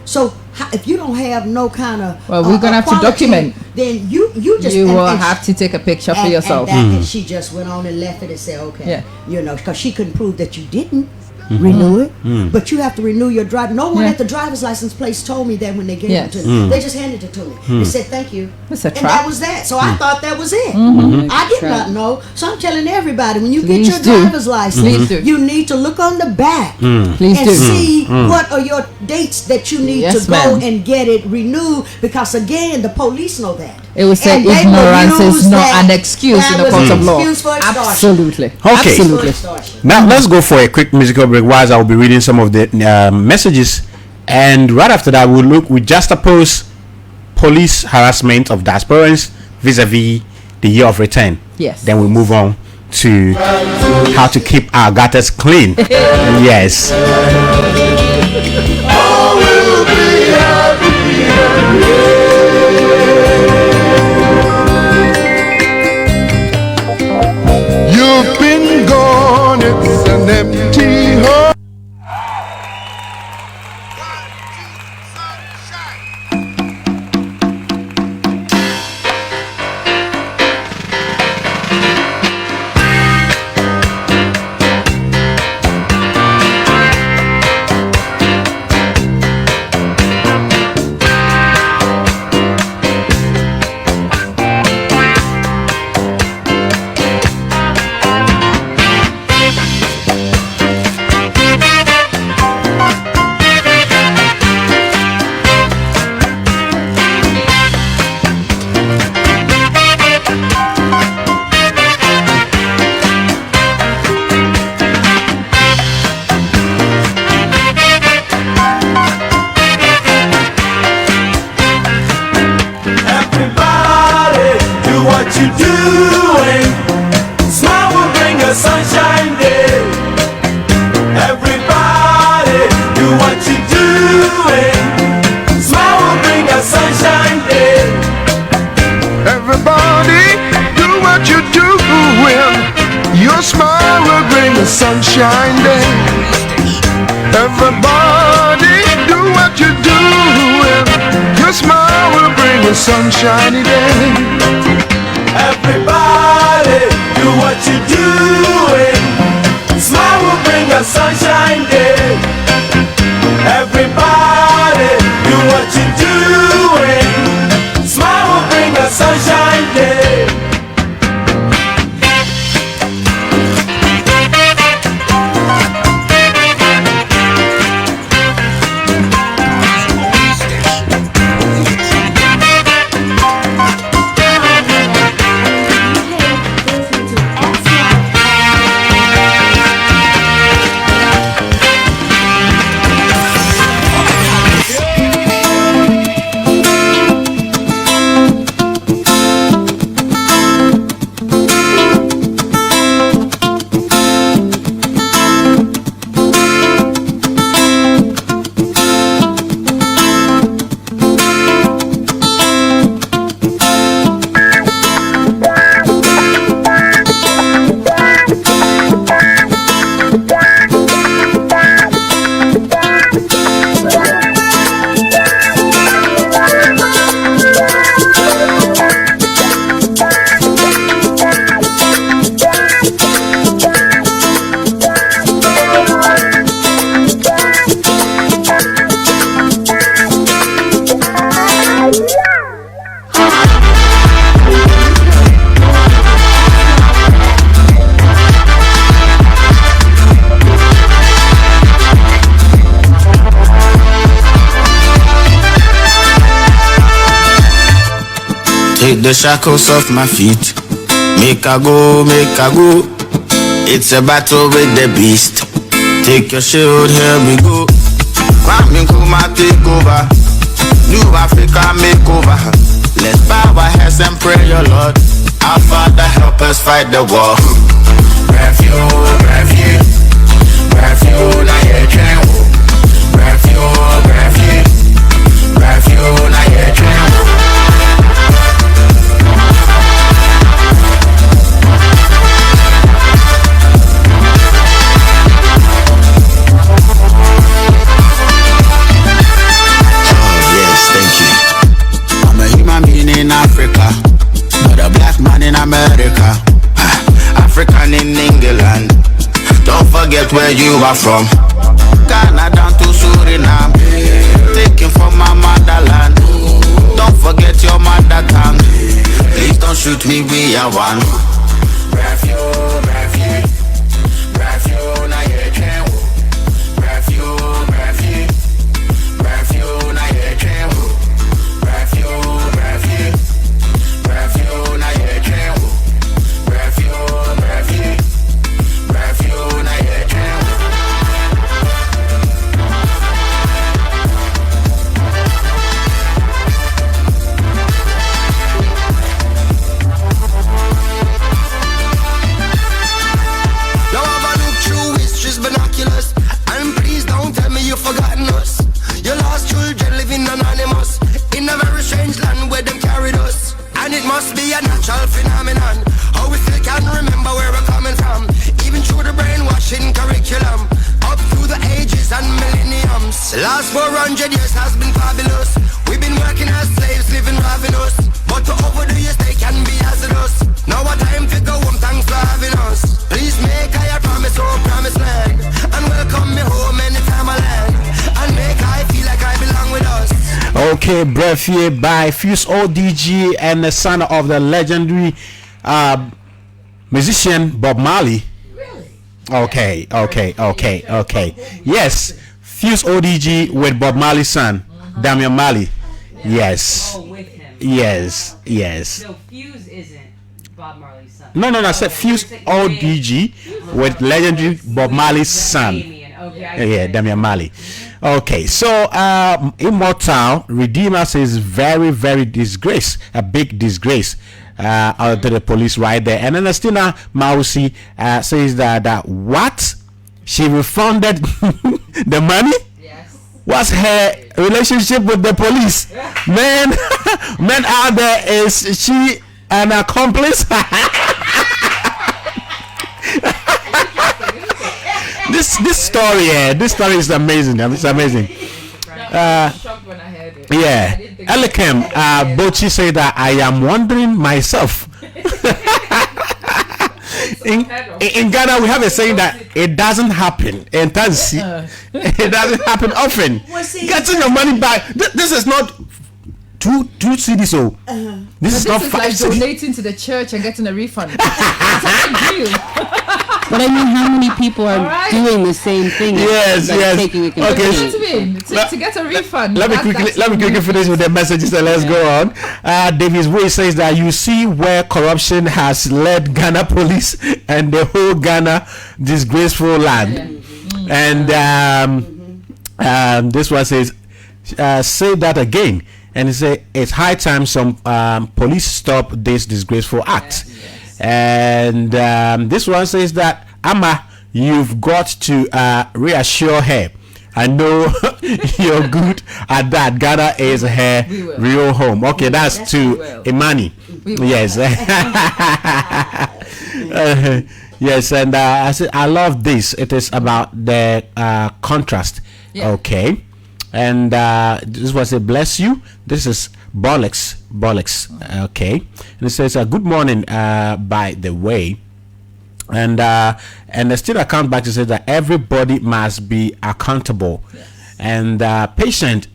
So if you don't have no kind of we're gonna have quality, to document. Then you just will have to take a picture for yourself. And she just went on and left it and said, okay, you know, because she couldn't prove that you didn't. renew it. But you have to renew your drive. No one at the driver's license place told me that when they gave it to me. They just handed it to me. They said, thank you. It's a And trap. that was that. So I thought that was it. I did not know. So I'm telling everybody, when you Please get your do. driver's license, Please do. you need to look on the back Please and do. see what are your dates that you need Yes, to go ma'am. and get it renewed. Because again, the police know that. It will say And they will ignorance is use not that an excuse in the as court an of law. excuse for extortion. Absolutely. Okay. Absolutely. Extortion. Now let's go for a quick musical break. Whilst I will be reading some of the messages, and right after that we juxtapose police harassment of diasporans vis-a-vis the year of return. Yes. Then we move on to how to keep our gutters clean. Yes. You've been gone, it's an empty hole. Everybody, do what you're doing. Smile will bring a sunshine day. Everybody, do what you're doing. Smile will bring a sunshine day. Everybody, do what you're doing. Your smile will bring a sunshine day. Everybody, do what you're doing. Your smile will bring a sunshiny day. Everybody, do what you're doing. Smile will bring a sunshine day. Everybody, do what you're doing. Smile will bring a sunshine day. Listening to XliveAfrica. Take the shackles off my feet. Make I go, make I go. It's a battle with the beast. Take your shield, here we go. Kwame Nkrumah take over. New Africa make over. Let's bow our heads and pray your Lord. Our Father help us fight the war. Refuge, refuge, refuge, na ye trenwo. Refuge, refuge, refuge, na ye trenwo. In Africa, but a black man in America, African in England. Don't forget forget where you are from. Ghana down to Suriname, taking from my motherland. Don't forget your mother tongue. Please don't shoot me, we are one. Refuge, refuge, refuge, na ye chenwo. Refuge, refuge, refuge, na ye chenwo. Refuge, refuge, refuge, na ye chenwo. Refuge, refuge, refuge, na ye chenwo. Binoculars, and please don't tell me you've forgotten us. Your lost children living anonymous in a very strange land where them carried us. And it must be a natural phenomenon how we still can remember where we're coming from, even through the brainwashing curriculum, up through the ages and millenniums. The last 400 years has been fabulous. We've been working as slaves, living ravenous, but to overdo your stay can be hazardous. Now what time to go home, thanks for having us. Please make I promise, oh promise land, and welcome me home anytime I land, and make I feel like I belong with us. Okay, Breath here by Fuse ODG and the son of the legendary musician Bob Marley. Really? Okay. Yes, Fuse ODG with Bob Marley's son, Damian Marley. Yes. Oh, with him. Yes. No, Fuse isn't Bob Marley's son. No, I said Fuse ODG with legendary Bob Marley's son. Okay, Damian Marley. Okay, so Immortal Redeemer says very, very disgrace, a big disgrace to the police right there. And then Estina Mausi says that what? She refunded the money? Yes. What's her relationship with the police? Man out there, is she an accomplice? This story is amazing. It's amazing. Shocked when I heard it. Yeah, Elikem Bochi said that I am wondering myself. In Ghana, we have a saying that it doesn't happen. It doesn't happen often. Getting your money back. This is not two CDs. So this is not 5 like CDs. donating to the church and getting a refund. It's a big deal. But I mean, how many people are doing the same thing? Yes. Taking a Okay. What do you mean? To get a refund. Let me quickly finish with the messages and let's go on. Davis Way says that you see where corruption has led Ghana police and the whole Ghana disgraceful land. And this one says, say that again. And he say it's high time some police stop this disgraceful act. And this one says that Amma, you've got to reassure her. I know you're good at that. Ghana is her real home. Okay, that's to Imani. Yes. Yes, and I said I love this. It is about the contrast. Yeah. Okay. And this was a bless you. This is Bollocks. Okay. And it says good morning by the way. And the still account back to say that everybody must be accountable. Yes. And patient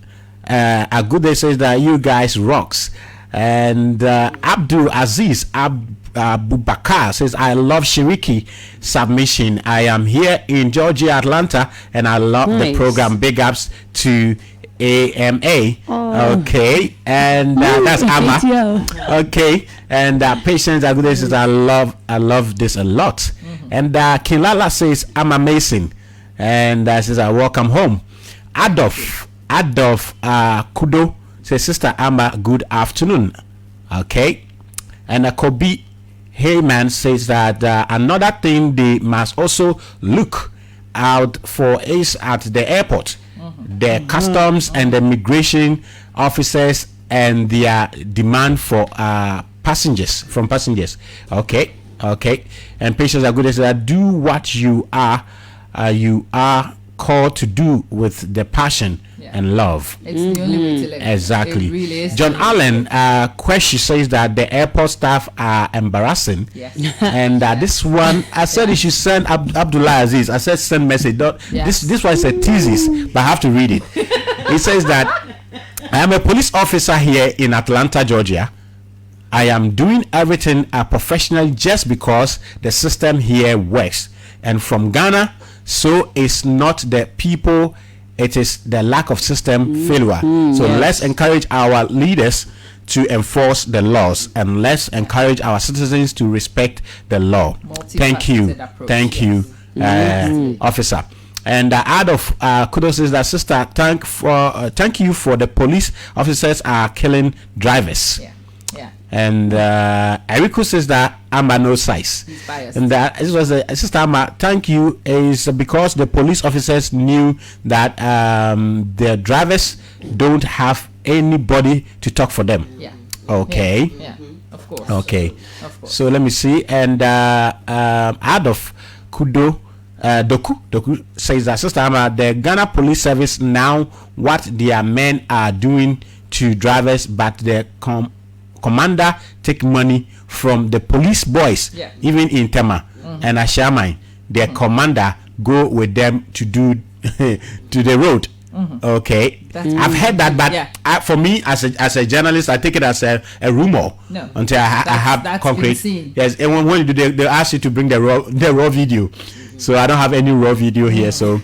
Agude says that you guys rocks. And Abdul Aziz Abubakar says I love Shiriki submission. I am here in Georgia, Atlanta, and I love the program. Big ups to AMA. Okay, and that's Amma. Okay, and Patience Agude says I love this a lot. And Kilala says I'm amazing, and says I welcome home. Adolf Kudo says Sister Amma, good afternoon. Okay, and Kobe Heyman says that another thing they must also look out for is at the airport. The customs and the immigration officers and their demand for passengers. Okay. And patients are good. They say do what you are called to do with the passion and love. It's the only way to live. Exactly. It really is. John Allen Question says that the airport staff are embarrassing. Yes. And this one, I said you should send Abdullah Aziz. I said send message. This one is a thesis, but I have to read it. It says that I am a police officer here in Atlanta, Georgia. I am doing everything professionally just because the system here works. And from Ghana, so it's not the people, it is the lack of system failure. So let's encourage our leaders to enforce the laws, and let's encourage our citizens to respect the law. Thank you, officer. And out of kudos is that sister, thank you for the police officers are killing drivers. And Erico says that Amma no size. And that this was sister Amma, thank you, is because the police officers knew that the drivers don't have anybody to talk for them. Okay. Of course. Okay. So let me see. And out of Kudo Doku says that sister Amma, the Ghana Police Service now what their men are doing to drivers, but the commander take money from the police boys, even in Tema and Ashamai. Their commander go with them to do to the road. Okay, I've heard that, but for me as a journalist, I take it as a rumor until I have concrete. Yes, and when you do, they ask you to bring the raw video. So I don't have any raw video here. So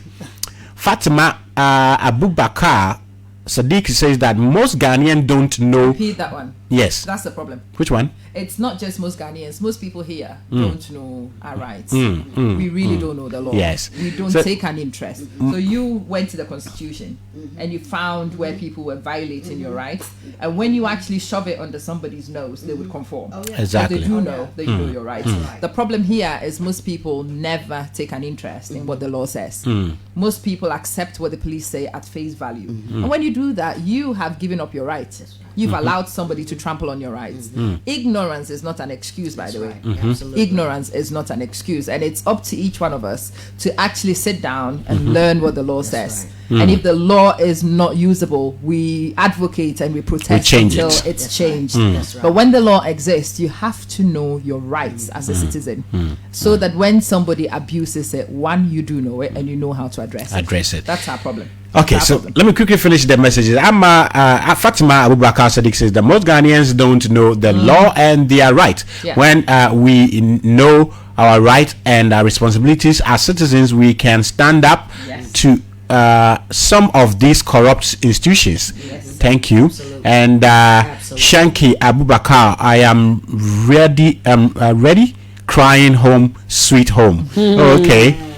Fatima Abubakar Sadiq says that most Ghanaians don't know. Repeat that one. Yes. That's the problem. Which one? It's not just most Ghanaians. Most people here don't know our rights. We really don't know the law. Yes. We don't take an interest. So you went to the Constitution and you found where people were violating your rights. And when you actually shove it under somebody's nose, they would conform. Exactly. They do know that you know your rights. The problem here is most people never take an interest in what the law says. Most people accept what the police say at face value. And when you do that, you have given up your rights. You've allowed somebody to trample on your rights. Ignorance is not an excuse, by the way. Ignorance is not an excuse. And it's up to each one of us to actually sit down and learn what the law says. And if the law is not usable, we advocate and we protest until it's changed. But when the law exists, you have to know your rights as a citizen, so that when somebody abuses it, one, you do know it and you know how to address it. That's our problem. Okay, so let me quickly finish the messages. Fatima Abubakar Sadiq says that most Ghanaians don't know the law and their right. When we know our right and our responsibilities as citizens, we can stand up to some of these corrupt institutions. Thank you. And Shanky Abubakar, I am ready crying home sweet home. Okay.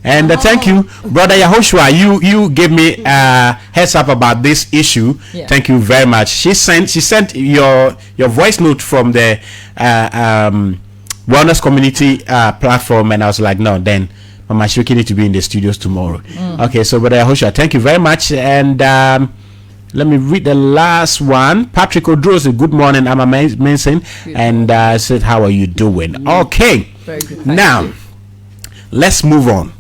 And thank you, brother Yahoshua. You gave me heads up about this issue. Thank you very much. She sent your voice note from the wellness community platform, and I was like, no, then Mama Shweki need to be in the studios tomorrow. Okay, so brother Yahoshua, thank you very much. And let me read the last one. Patrick Odro said, good morning, I'm a Manson, and said, how are you doing? Okay, Very good. now let's move on.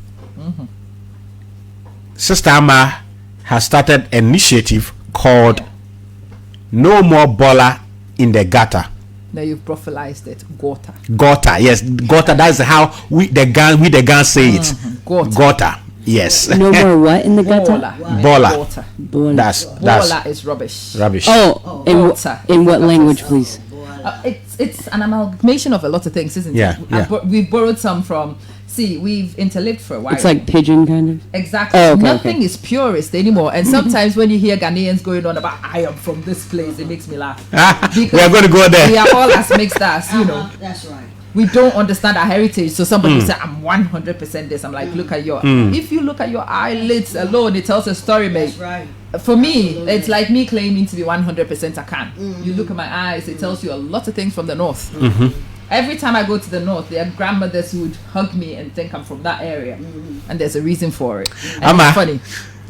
Sister Amma has started an initiative called No More Bola in the Gutter. Now you've prophylaxed it. Gota. Gota, yes, gota. That's how we the Gan say it. Gota, yes. No more what in the gutter? Bola. Bola. That's Bola is rubbish. Oh, in what language, please? It's an amalgamation of a lot of things, isn't it? We've borrowed some from. See, we've interlived for a while. It's like pidgin kind of. Exactly. Oh, okay, Nothing is purist anymore. And sometimes when you hear Ghanaians going on about I am from this place, it makes me laugh. We are going to go there. We are all as mixed as, you know. That's right. We don't understand our heritage. So somebody will say, I'm 100% this. I'm like, look at your... If you look at your eyelids alone, it tells a story, mate. That's right. For me, it's like me claiming to be 100% Akan. You look at my eyes, it tells you a lot of things from the north. Every time I go to the north, there are grandmothers who would hug me and think I'm from that area. And there's a reason for it. And it's funny.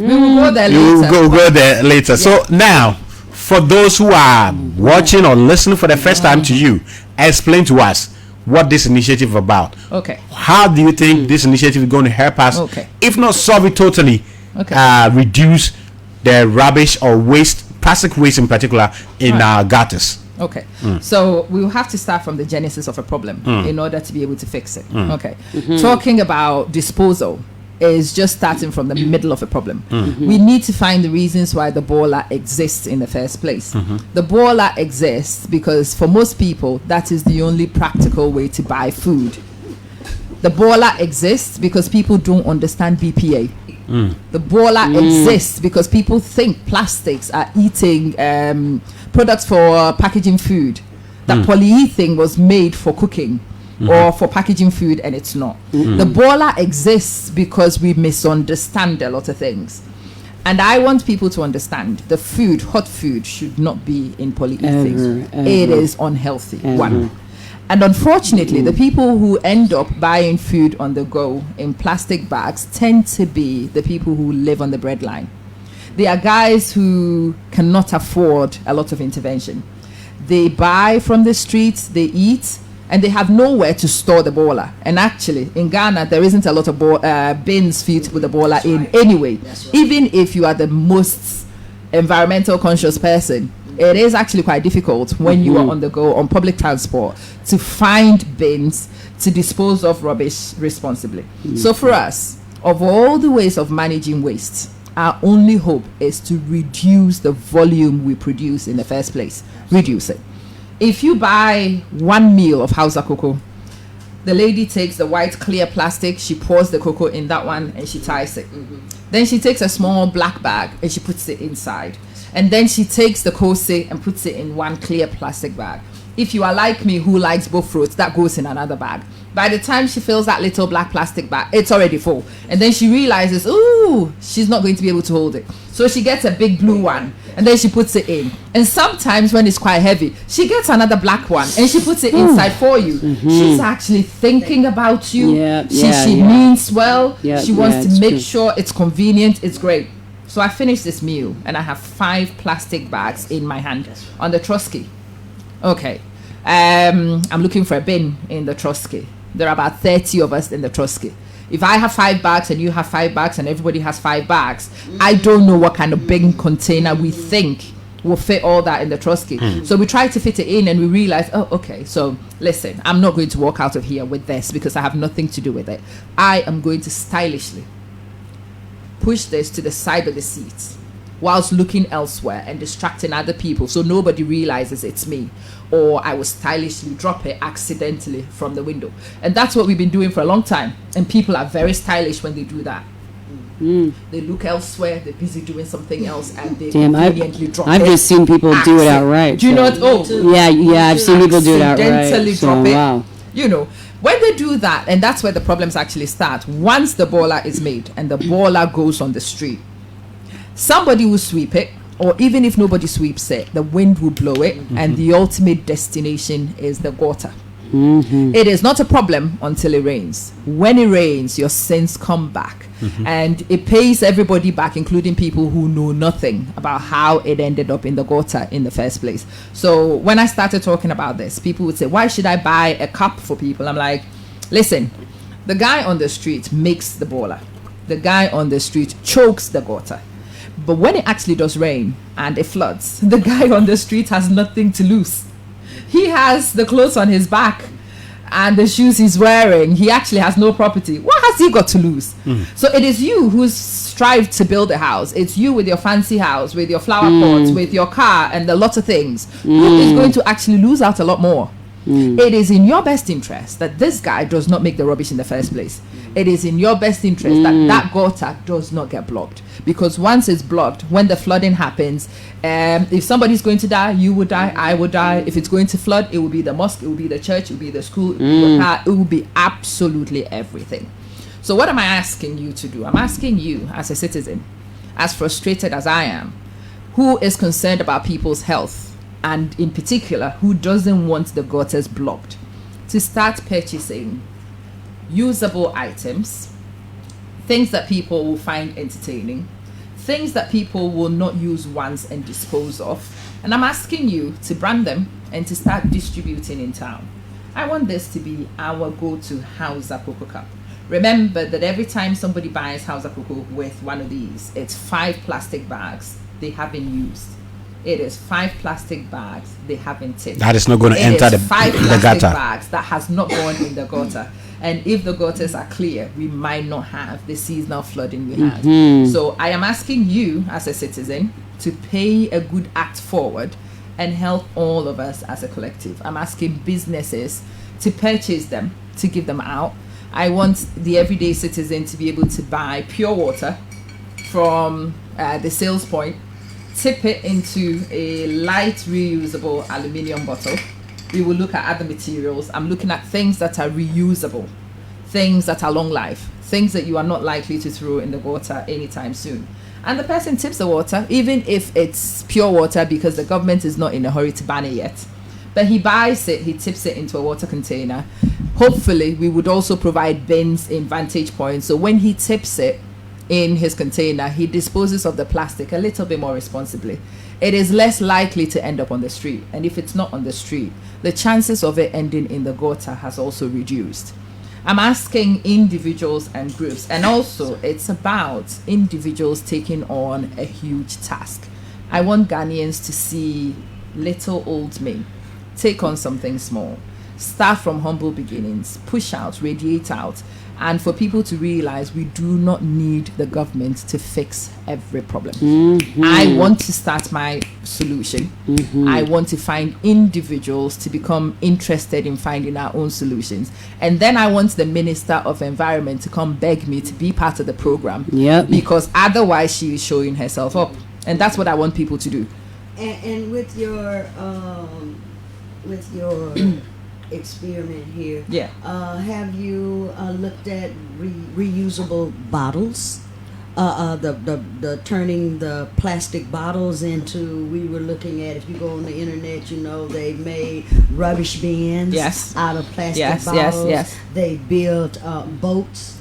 We will go there later. We'll go there later. So now, for those who are watching or listening for the first time to you, explain to us, what this initiative is about. Okay. How do you think this initiative is going to help us, if not solve it totally, reduce the rubbish or waste, plastic waste in particular, in our gutters? Okay, so we will have to start from the genesis of a problem in order to be able to fix it. Okay, talking about disposal is just starting from the middle of a problem. We need to find the reasons why the boiler exists in the first place. The boiler exists because for most people, that is the only practical way to buy food. The boiler exists because people don't understand BPA. The boiler exists because people think plastics are eating products for packaging food. That polyethylene was made for cooking or for packaging food, and it's not. The boiler exists because we misunderstand a lot of things. And I want people to understand the food, hot food, should not be in polyethylene. It is unhealthy. One. And unfortunately, the people who end up buying food on the go in plastic bags tend to be the people who live on the breadline. They are guys who cannot afford a lot of intervention. They buy from the streets, they eat, and they have nowhere to store the boiler. And actually, in Ghana, there isn't a lot of bins for you to put the boiler in anyway. Even if you are the most environmental conscious person, it is actually quite difficult when you are on the go on public transport to find bins to dispose of rubbish responsibly. So for us, of all the ways of managing waste, our only hope is to reduce the volume we produce in the first place. Reduce it. If you buy 1 meal of Hausa cocoa, the lady takes the white clear plastic, she pours the cocoa in that one and she ties it. Then she takes a small black bag and she puts it inside. And then she takes the kose and puts it in one clear plastic bag. If you are like me who likes both fruits, that goes in another bag. By the time she fills that little black plastic bag, it's already full. And then she realizes, ooh, she's not going to be able to hold it. So she gets a big blue one and then she puts it in. And sometimes when it's quite heavy, she gets another black one and she puts it inside for you. She's actually thinking about you. She means well. She wants to make sure it's convenient. It's great. So I finished this meal and I have 5 plastic bags in my hand on the Trotsky. Okay. I'm looking for a bin in the Trotsky. There are about 30 of us in the Trotsky. If I have 5 bags and you have 5 bags and everybody has 5 bags, I don't know what kind of bin container we think will fit all that in the Trotsky. So we try to fit it in and we realize, oh, okay, so listen, I'm not going to walk out of here with this because I have nothing to do with it. I am going to stylishly push this to the side of the seat whilst looking elsewhere and distracting other people so nobody realizes it's me, or I will stylishly drop it accidentally from the window. And that's what we've been doing for a long time, and people are very stylish when they do that. They look elsewhere, they're busy doing something else, and they conveniently drop it. I've just seen people do it outright. Do you know what? Oh, I've seen people do it outright. Accidentally drop it. Wow. You know, when they do that, and that's where the problems actually start. Once the boiler is made and the boiler goes on the street, somebody will sweep it, or even if nobody sweeps it, the wind will blow it, and the ultimate destination is the gutter. It is not a problem until it rains. When it rains, your sins come back, and it pays everybody back, including people who know nothing about how it ended up in the gutter in the first place. So when I started talking about this, people would say, why should I buy a cup for people? I'm like, listen, the guy on the street makes the boiler. The guy on the street chokes the gutter. But when it actually does rain and it floods, the guy on the street has nothing to lose. He has the clothes on his back and the shoes he's wearing. He actually has no property. What has he got to lose? So it is you who's strived to build a house. It's you with your fancy house, with your flower pots, with your car and a lot of things. Who is going to actually lose out a lot more? It is in your best interest that this guy does not make the rubbish in the first place. It is in your best interest that that gutter does not get blocked, because once it's blocked, when the flooding happens, if somebody's going to die, you would die, I would die. If it's going to flood, it will be the mosque, it will be the church, it will be the school, it will be the car, it will be absolutely everything. So what am I asking you to do? I'm asking you as a citizen, as frustrated as I am, who is concerned about people's health, and in particular, who doesn't want the gutters blocked, to start purchasing usable items, things that people will find entertaining, things that people will not use once and dispose of. And I'm asking you to brand them and to start distributing in town. I want this to be our go-to Hausa Cocoa Cup. Remember that every time somebody buys Hausa Cocoa with one of these, it's 5 plastic bags they haven't used. It is 5 plastic bags they haven't tipped. That is not going to enter the 5 the plastic gutter. bags that has not gone in the gutter. And if the gutters are clear, we might not have the seasonal flooding we had. So I am asking you as a citizen to pay a good act forward and help all of us as a collective. I'm asking businesses to purchase them, to give them out. I want the everyday citizen to be able to buy pure water from the sales point, tip it into a light reusable aluminium bottle. We will look at other materials. I'm looking at things that are reusable, things that are long life, things that you are not likely to throw in the water anytime soon. And the person tips the water, even if it's pure water, because the government is not in a hurry to ban it yet. But he buys it, he tips it into a water container. Hopefully, we would also provide bins in vantage points. So when he tips it in his container, he disposes of the plastic a little bit more responsibly. It is less likely to end up on the street. And if it's not on the street, the chances of it ending in the gutter has also reduced. I'm asking individuals and groups, and also it's about individuals taking on a huge task. I want Ghanaians to see little old me take on something small, start from humble beginnings, push out, radiate out, and for people to realize we do not need the government to fix every problem. I want to start my solution. I want to find individuals to become interested in finding our own solutions. And then I want the Minister of Environment to come beg me to be part of the program. Because otherwise she is showing herself up. And that's what I want people to do. And with your experiment here, have you looked at reusable bottles? The turning the plastic bottles into, we were looking at, if you go on the internet, you know, they made rubbish bins out of plastic bottles. They built boats.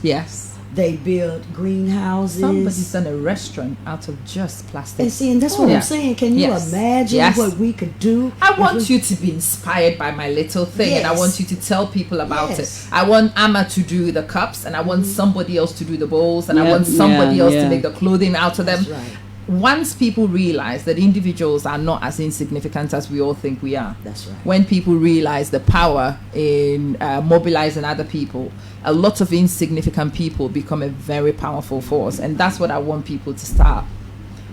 They built greenhouses. Somebody's done a restaurant out of just plastic. And see, and that's what I'm saying. Can you imagine what we could do? I want you to be inspired by my little thing, and I want you to tell people about it. I want Amma to do the cups, and I want somebody else to do the bowls, and I want somebody else to make the clothing out of them. Once people realize that individuals are not as insignificant as we all think we are, when people realize the power in mobilizing other people, a lot of insignificant people become a very powerful force. And that's what I want people to start.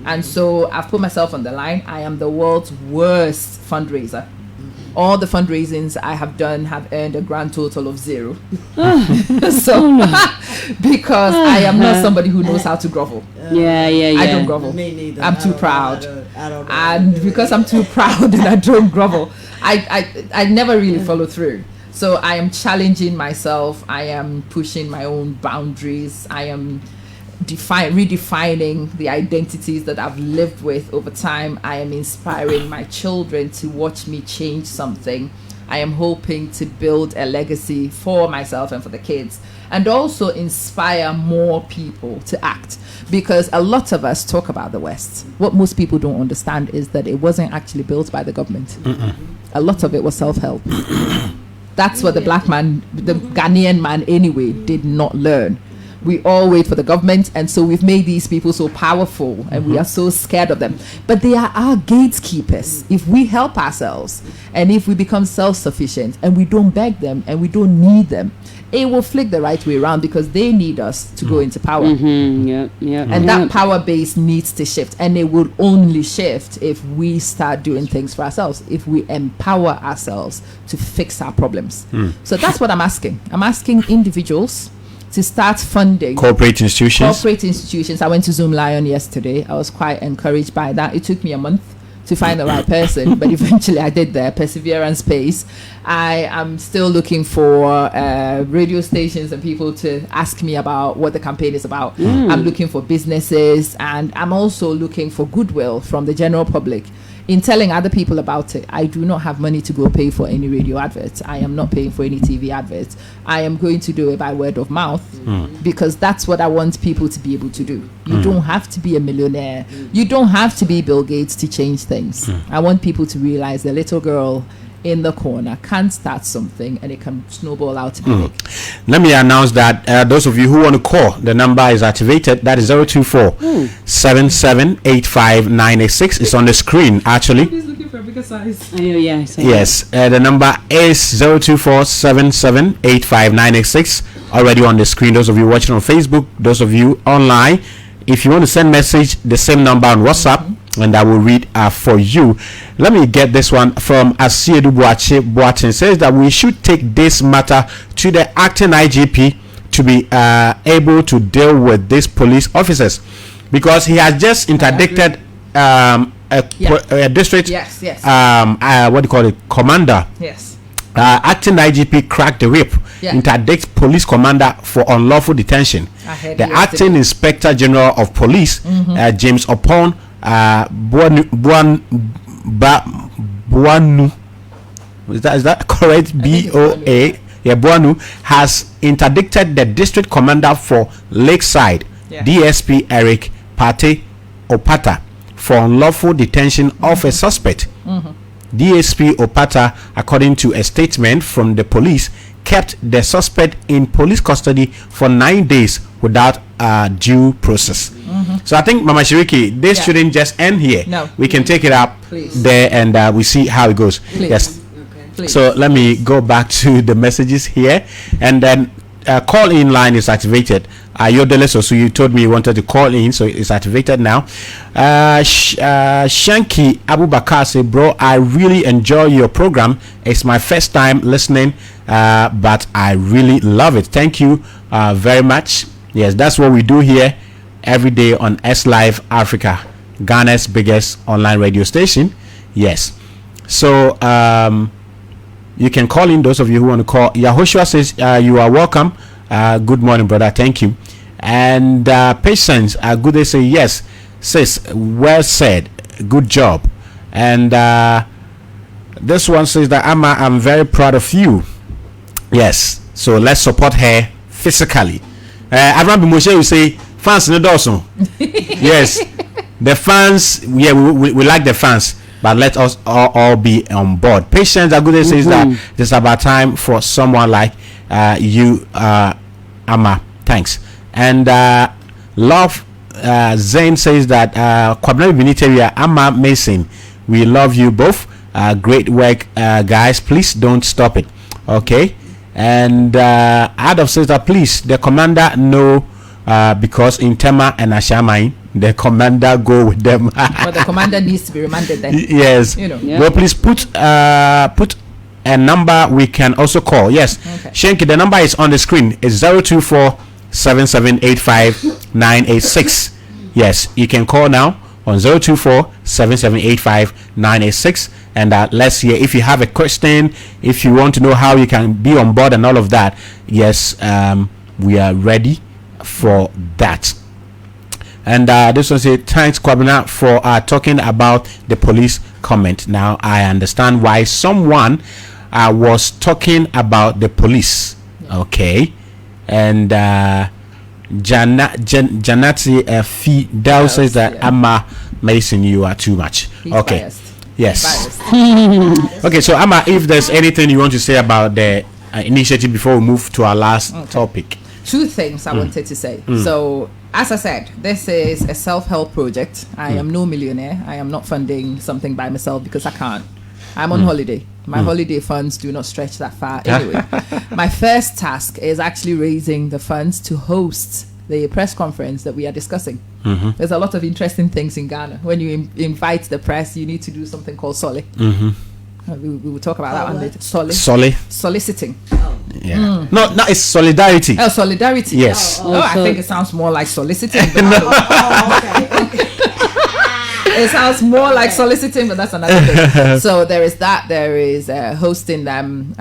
And so I've put myself on the line. I am the world's worst fundraiser. All the fundraisings I have done have earned a grand total of 0. Because I am not somebody who knows how to grovel. I don't grovel. Me neither. I'm too proud. I don't know. And because I'm too proud and I don't grovel, I never really follow through. So I am challenging myself. I am pushing my own boundaries. I am redefining the identities that I've lived with over time. I am inspiring my children to watch me change something. I am hoping to build a legacy for myself and for the kids, and also inspire more people to act. Because a lot of us talk about the West. What most people don't understand is that it wasn't actually built by the government. A lot of it was self-help. That's what the black man, the Ghanaian man anyway, did not learn. We all wait for the government, and so we've made these people so powerful, and we are so scared of them. But they are our gatekeepers. If we help ourselves, and if we become self-sufficient, and we don't beg them, and we don't need them, it will flick the right way around, because they need us to go into power. And that power base needs to shift, and it will only shift if we start doing things for ourselves, if we empower ourselves to fix our problems. So that's what I'm asking. I'm asking individuals to start funding corporate institutions. I went to Zoom Lion yesterday. I was quite encouraged by that. It took me a month to find the right person, but eventually I did the perseverance pace. I am still looking for radio stations and people to ask me about what the campaign is about. I'm looking for businesses, and I'm also looking for goodwill from the general public in telling other people about it. I do not have money to go pay for any radio adverts. I am not paying for any TV adverts. I am going to do it by word of mouth, because that's what I want people to be able to do. You don't have to be a millionaire. You don't have to be Bill Gates to change things. I want people to realize the little girl in the corner can start something, and it can snowball out to be big. Let me announce that those of you who want to call, the number is activated. That is 024-7785-986. It's on the screen, actually. He's looking for a bigger size. I know, yeah. I saw Yes, the number is 024-7785-986. Already on the screen. Those of you watching on Facebook, those of you online, if you want to send message, the same number on WhatsApp, and I will read for you. Let me get this one from Asiedu Boatin. Says that we should take this matter to the acting IGP to be able to deal with these police officers, because he has just interdicted a district what do you call it, commander. Yes. Acting IGP cracked the whip, interdict police commander for unlawful detention. The acting inspector general of police, James Opon Buanu, is that correct? BOA, Buanu, has interdicted the district commander for Lakeside, DSP Eric Pate Opata, for unlawful detention of a suspect. DSP Opata, according to a statement from the police, kept the suspect in police custody for 9 days without due process. So I think, Mama Shiriki, this shouldn't just end here. No, we can take it up there, and we see how it goes. Yes. So let me go back to the messages here, and then call in line is activated. Yodele, so you told me you wanted to call in, so it's activated now. Shanky Abubakar say, bro, I really enjoy your program. It's my first time listening, but I really love it. Thank you very much. Yes, that's what we do here every day on XliveAfrica, Ghana's biggest online radio station. Yes. So you can call in, those of you who want to call. Yahushua says you are welcome. Good morning, brother. Thank you. And Patience good day say, yes, sis, well said, good job. And this one says that I'm very proud of you. Yes, so let's support her physically. Avram Bimoshe will say fans no dosun. Yes, the fans, we like the fans, but let us all be on board. Patience Agude says that this is about time for someone like you, Amma. Thanks. And Love Zane says that Kwabna Biniteria, Amma Mason, we love you both. Great work, guys. Please don't stop it. Okay. And Adolf says that please, the commander know, because in Tema and Ashamai, the commander go with them. But the commander needs to be remanded then. Yes. You know. Well, please put a number we can also call. Yes. Okay. Shanky, the number is on the screen. It's 024-7785-986. Yes, you can call now on 024-7785-986. And let's hear if you have a question, if you want to know how you can be on board and all of that. Yes, we are ready for that. And this one say, thanks Kwabena for talking about the police comment. Now I understand why someone was talking about the police. Okay. And Janati Fidel says that Amma Mason, you are too much. He's okay. Biased. Yes. Okay, so Amma, if there's anything you want to say about the initiative before we move to our last topic. Two things I wanted to say. So, as I said, this is a self-help project. I am no millionaire. I am not funding something by myself because I can't. I'm on holiday. My holiday funds do not stretch that far anyway. My first task is actually raising the funds to host the press conference that we are discussing. There's a lot of interesting things in Ghana. When you invite the press, you need to do something called sole. We will talk about that one later. Soliciting. Yeah. No, it's solidarity. Oh, solidarity. Yes. I think it sounds more like soliciting. It sounds more like soliciting, but that's another thing. So there is that. There is hosting them.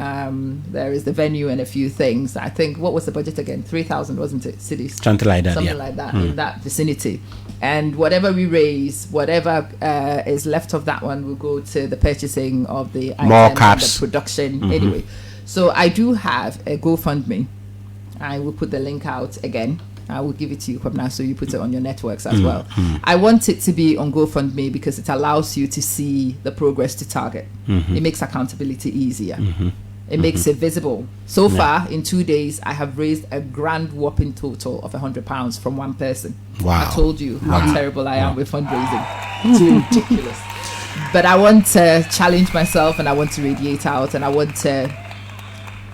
There is the venue and a few things. I think, what was the budget again? 3,000, wasn't it? Cities. Something like that. Something like that in that vicinity. And whatever we raise, whatever is left of that one, will go to the purchasing of the more item, caps, the production. Anyway, so I do have a GoFundMe. I will put the link out again. I will give it to you now, so you put it on your networks as well. I want it to be on GoFundMe because it allows you to see the progress to target. It makes accountability easier. It makes it visible. So far, in 2 days, I have raised a grand whopping total of £100 from one person. Wow. I told you how terrible I am with fundraising. It's ridiculous. But I want to challenge myself, and I want to radiate out, and I want to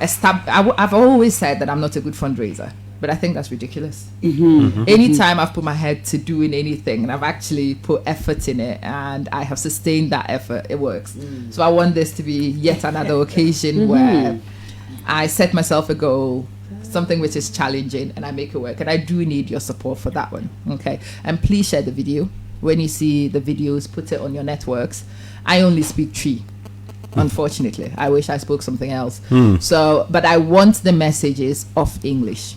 I've always said that I'm not a good fundraiser, but I think that's ridiculous. Anytime I've put my head to doing anything and I've actually put effort in it and I have sustained that effort, it works. So I want this to be yet another occasion where I set myself a goal, something which is challenging, and I make it work. And I do need your support for that one. Okay. And please share the video. When you see the videos, put it on your networks. I only speak Tree. Unfortunately, I wish I spoke something else. So, but I want the messages of English.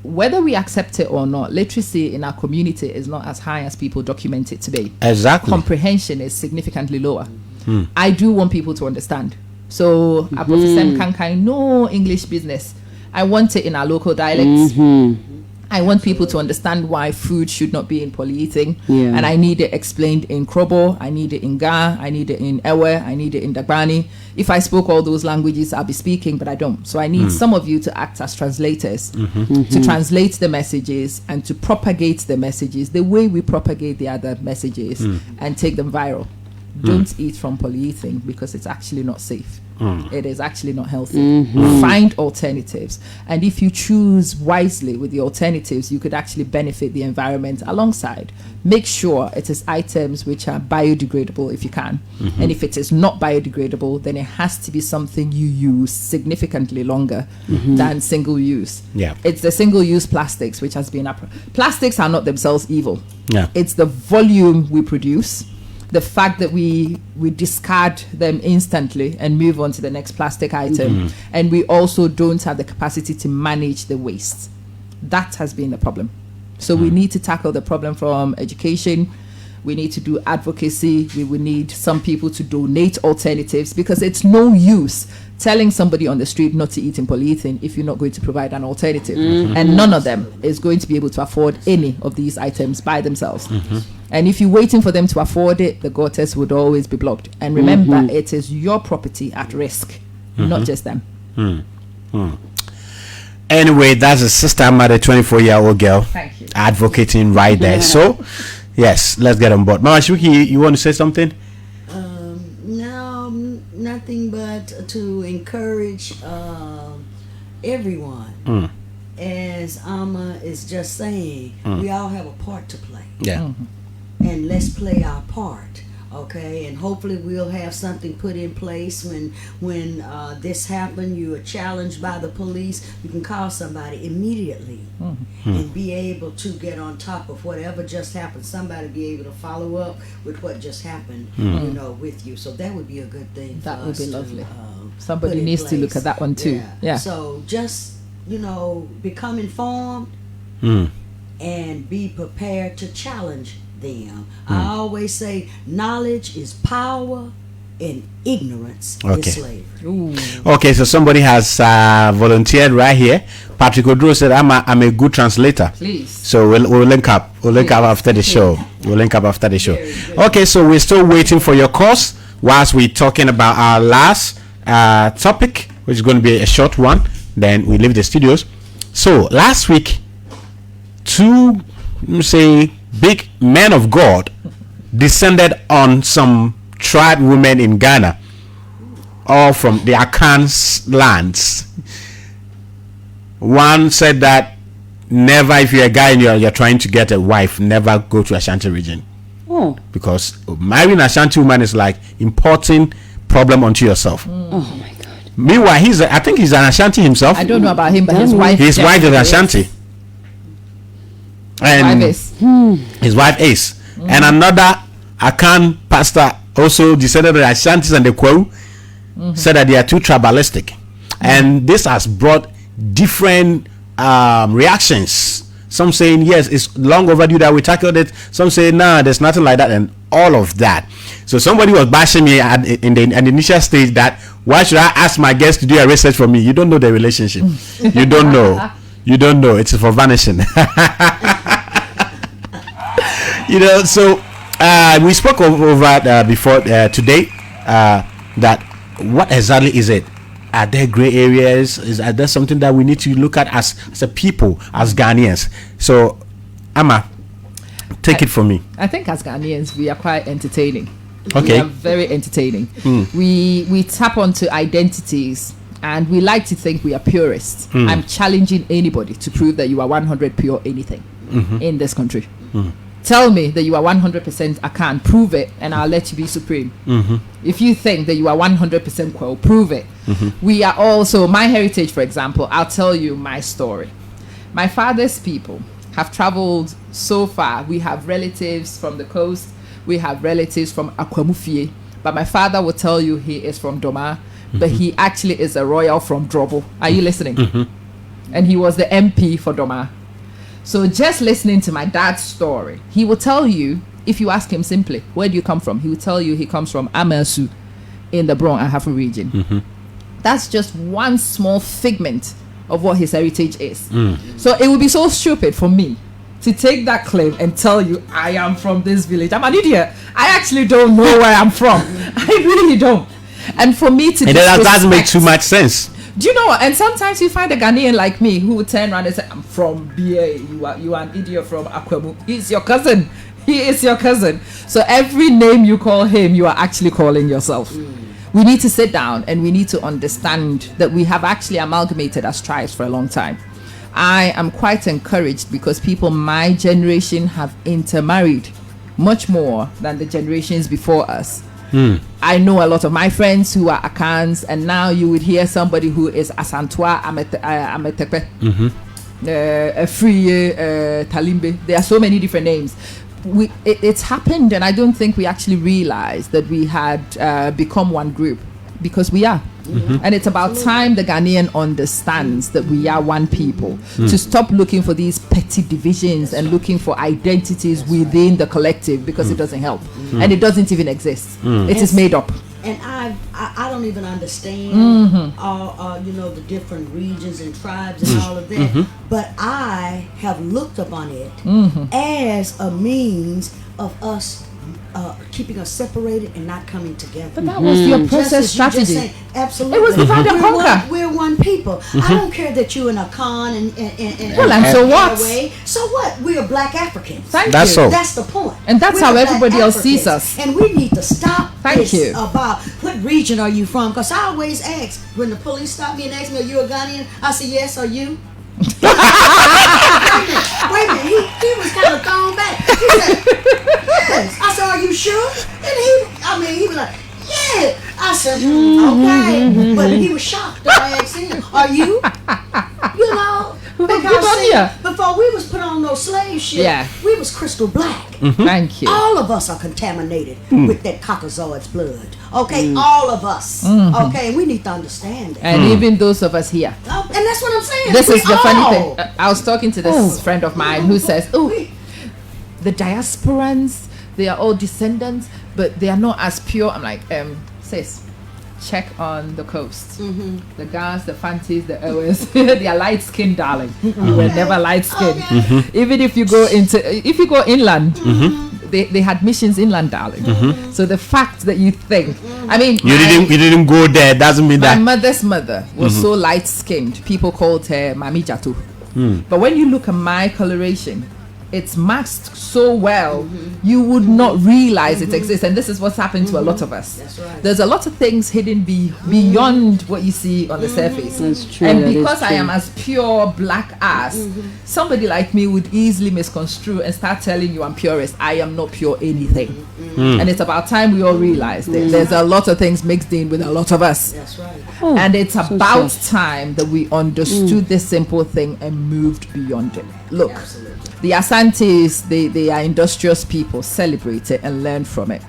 Whether we accept it or not, literacy in our community is not as high as people document it to be. Exactly. Comprehension is significantly lower. I do want people to understand. So, Professor Kankai, no English business. I want it in our local dialects. I want people to understand why food should not be in polyethylene. And I need it explained in Krobo, I need it in Ga, I need it in Ewe, I need it in Dagbani. If I spoke all those languages, I'll be speaking, but I don't. So I need some of you to act as translators, to translate the messages and to propagate the messages the way we propagate the other messages and take them viral. Don't eat from polyethylene because it's actually not safe. It is actually not healthy. Find alternatives, and if you choose wisely with the alternatives, you could actually benefit the environment alongside. Make sure it is items which are biodegradable if you can, and if it is not biodegradable, then it has to be something you use significantly longer than single use. It's the single use plastics which has been plastics are not themselves evil. It's the volume we produce, the fact that we discard them instantly and move on to the next plastic item, and we also don't have the capacity to manage the waste. That has been the problem. So we need to tackle the problem from education. We need to do advocacy. We will need some people to donate alternatives, because it's no use telling somebody on the street not to eat in polyethylene if you're not going to provide an alternative. And none of them is going to be able to afford any of these items by themselves. And if you're waiting for them to afford it, the gutters would always be blocked. And remember, it is your property at risk, not just them. Anyway, that's a sister. I'm at a 24-year-old girl. Thank you. Advocating right there. So, yes, let's get on board. Mama Shuki, you want to say something? No, nothing but to encourage everyone. As Amma is just saying, we all have a part to play. And let's play our part, okay? And hopefully we'll have something put in place when this happened. You are challenged by the police, you can call somebody immediately and be able to get on top of whatever just happened. Somebody be able to follow up with what just happened, you know, with you. So that would be a good thing. That would be lovely. Somebody needs to look at that one too. So just, you know, become informed and be prepared to challenge them. I always say knowledge is power and ignorance is slavery. Okay, so somebody has volunteered right here. Patrick Odro said, I'm a good translator. Please. So we'll link up. We'll link up after the show. We'll link up after the show. Okay, so we're still waiting for your calls whilst we're talking about our last topic, which is going to be a short one. Then we leave the studios. So last week, two, big men of God descended on some tribe women in Ghana, all from the Akan's lands. One said that never, if you're a guy and you're trying to get a wife, never go to Ashanti region. Because marrying Ashanti woman is like importing problem onto yourself. Oh my God. Meanwhile, I think he's an Ashanti himself. I don't know about him, but his wife is Ashanti. And his wife is. And another Akan pastor also descended on Ashantis and the Kwewu, said that they are too tribalistic. And this has brought different reactions. Some saying, yes, it's long overdue that we tackled it. Some say, nah, there's nothing like that, and all of that. So somebody was bashing me in the initial stage that, why should I ask my guests to do a research for me? You don't know the relationship. You don't know. You don't know. It's for vanishing. So we spoke over before today that what exactly is it? Are there gray areas? Are there something that we need to look at as a people, as Ghanaians? So, Amma, take it from me. I think as Ghanaians, we are quite entertaining. Okay. We are very entertaining. We tap onto identities, and we like to think we are purists. I'm challenging anybody to prove that you are 100 pure anything in this country. Tell me that you are 100% Akan, prove it, and I'll let you be supreme. If you think that you are 100% Kwel, prove it. We are also, my heritage, for example, I'll tell you my story. My father's people have traveled so far. We have relatives from the coast, we have relatives from Akwamufie, but my father will tell you he is from Doma, but he actually is a royal from Drobo. Are you listening? And he was the MP for Doma. So just listening to my dad's story, he will tell you, if you ask him simply, where do you come from? He will tell you he comes from Amersu in the Bron Ahafo region. That's just one small figment of what his heritage is. So it would be so stupid for me to take that claim and tell you I am from this village. I'm an idiot. I actually don't know where I'm from. I really don't. And for me to, and that doesn't make too much sense. Do you know what? And sometimes you find a Ghanaian like me who would turn around and say, I'm from BA. You are an idiot from Akwemu. He's your cousin. He is your cousin. So every name you call him, you are actually calling yourself. We need to sit down and we need to understand that we have actually amalgamated as tribes for a long time. I am quite encouraged because people my generation have intermarried much more than the generations before us. I know a lot of my friends who are Akans, and now you would hear somebody who is Asantwa, Ametepe, Afriye, Talimbe. There are so many different names. It's happened, and I don't think we actually realized that we had become one group, because we are. And it's about time the Ghanaian understands that we are one people, to stop looking for these petty divisions and looking for identities within the collective, because it doesn't help and it doesn't even exist. It is made up. And I don't even understand all the different regions and tribes and all of that, but I have looked upon it as a means of us keeping us separated and not coming together. But that was your process strategy. Absolutely. It was divide and conquer. We're one people. I don't care that you're in a Khan and so what? So what? We're Black Africans. That's you. all. That's the point. And that's we're how Black everybody else Africans. sees us. And we need to stop Thank you. about what region are you from? Because I always ask, when the police stop me and ask me, are you a Ghanaian? I say, yes, are you? Wait a minute, he was kind of thrown back. He said, yes. I said, are you sure? And he was like, yeah. I said, okay. But he was shocked that I asked him, are you? You know, because before we was put on those slave ships, we was crystal black. Thank you. All of us are contaminated with that Caucasoid's blood. Okay, all of us. Okay, we need to understand that. And even those of us here. And that's what I'm saying. This is the funny thing. I was talking to this friend of mine who says, the diasporans, they are all descendants, but they are not as pure. I'm like, sis, check on the coast. The Gans, the Fantis, the Ewes, they are light skinned, darling. We were never light skinned. Even if you go inland, they had missions inland, darling. So the fact that you think, I mean, you didn't go there doesn't mean that my mother's mother was so light skinned. People called her Mami Jatu. But when you look at my coloration, it's masked so well, you would not realize it exists. And this is what's happened to a lot of us. That's right. There's a lot of things hidden beyond what you see on the surface. That's true. And because I am as pure black as, somebody like me would easily misconstrue and start telling you I'm purist. I am not pure anything. And it's about time we all realize that there's a lot of things mixed in with a lot of us. That's right. And it's about time that we understood this simple thing and moved beyond it. Look, the Asantes, they are industrious people. Celebrate it and learn from it.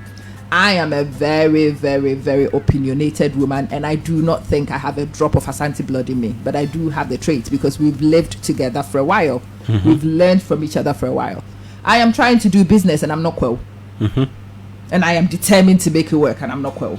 I am a very, very, very opinionated woman, and I do not think I have a drop of Asante blood in me, but I do have the traits because we've lived together for a while. We've learned from each other for a while. I am trying to do business and I'm not Kwel. And I am determined to make it work and I'm not Kwel.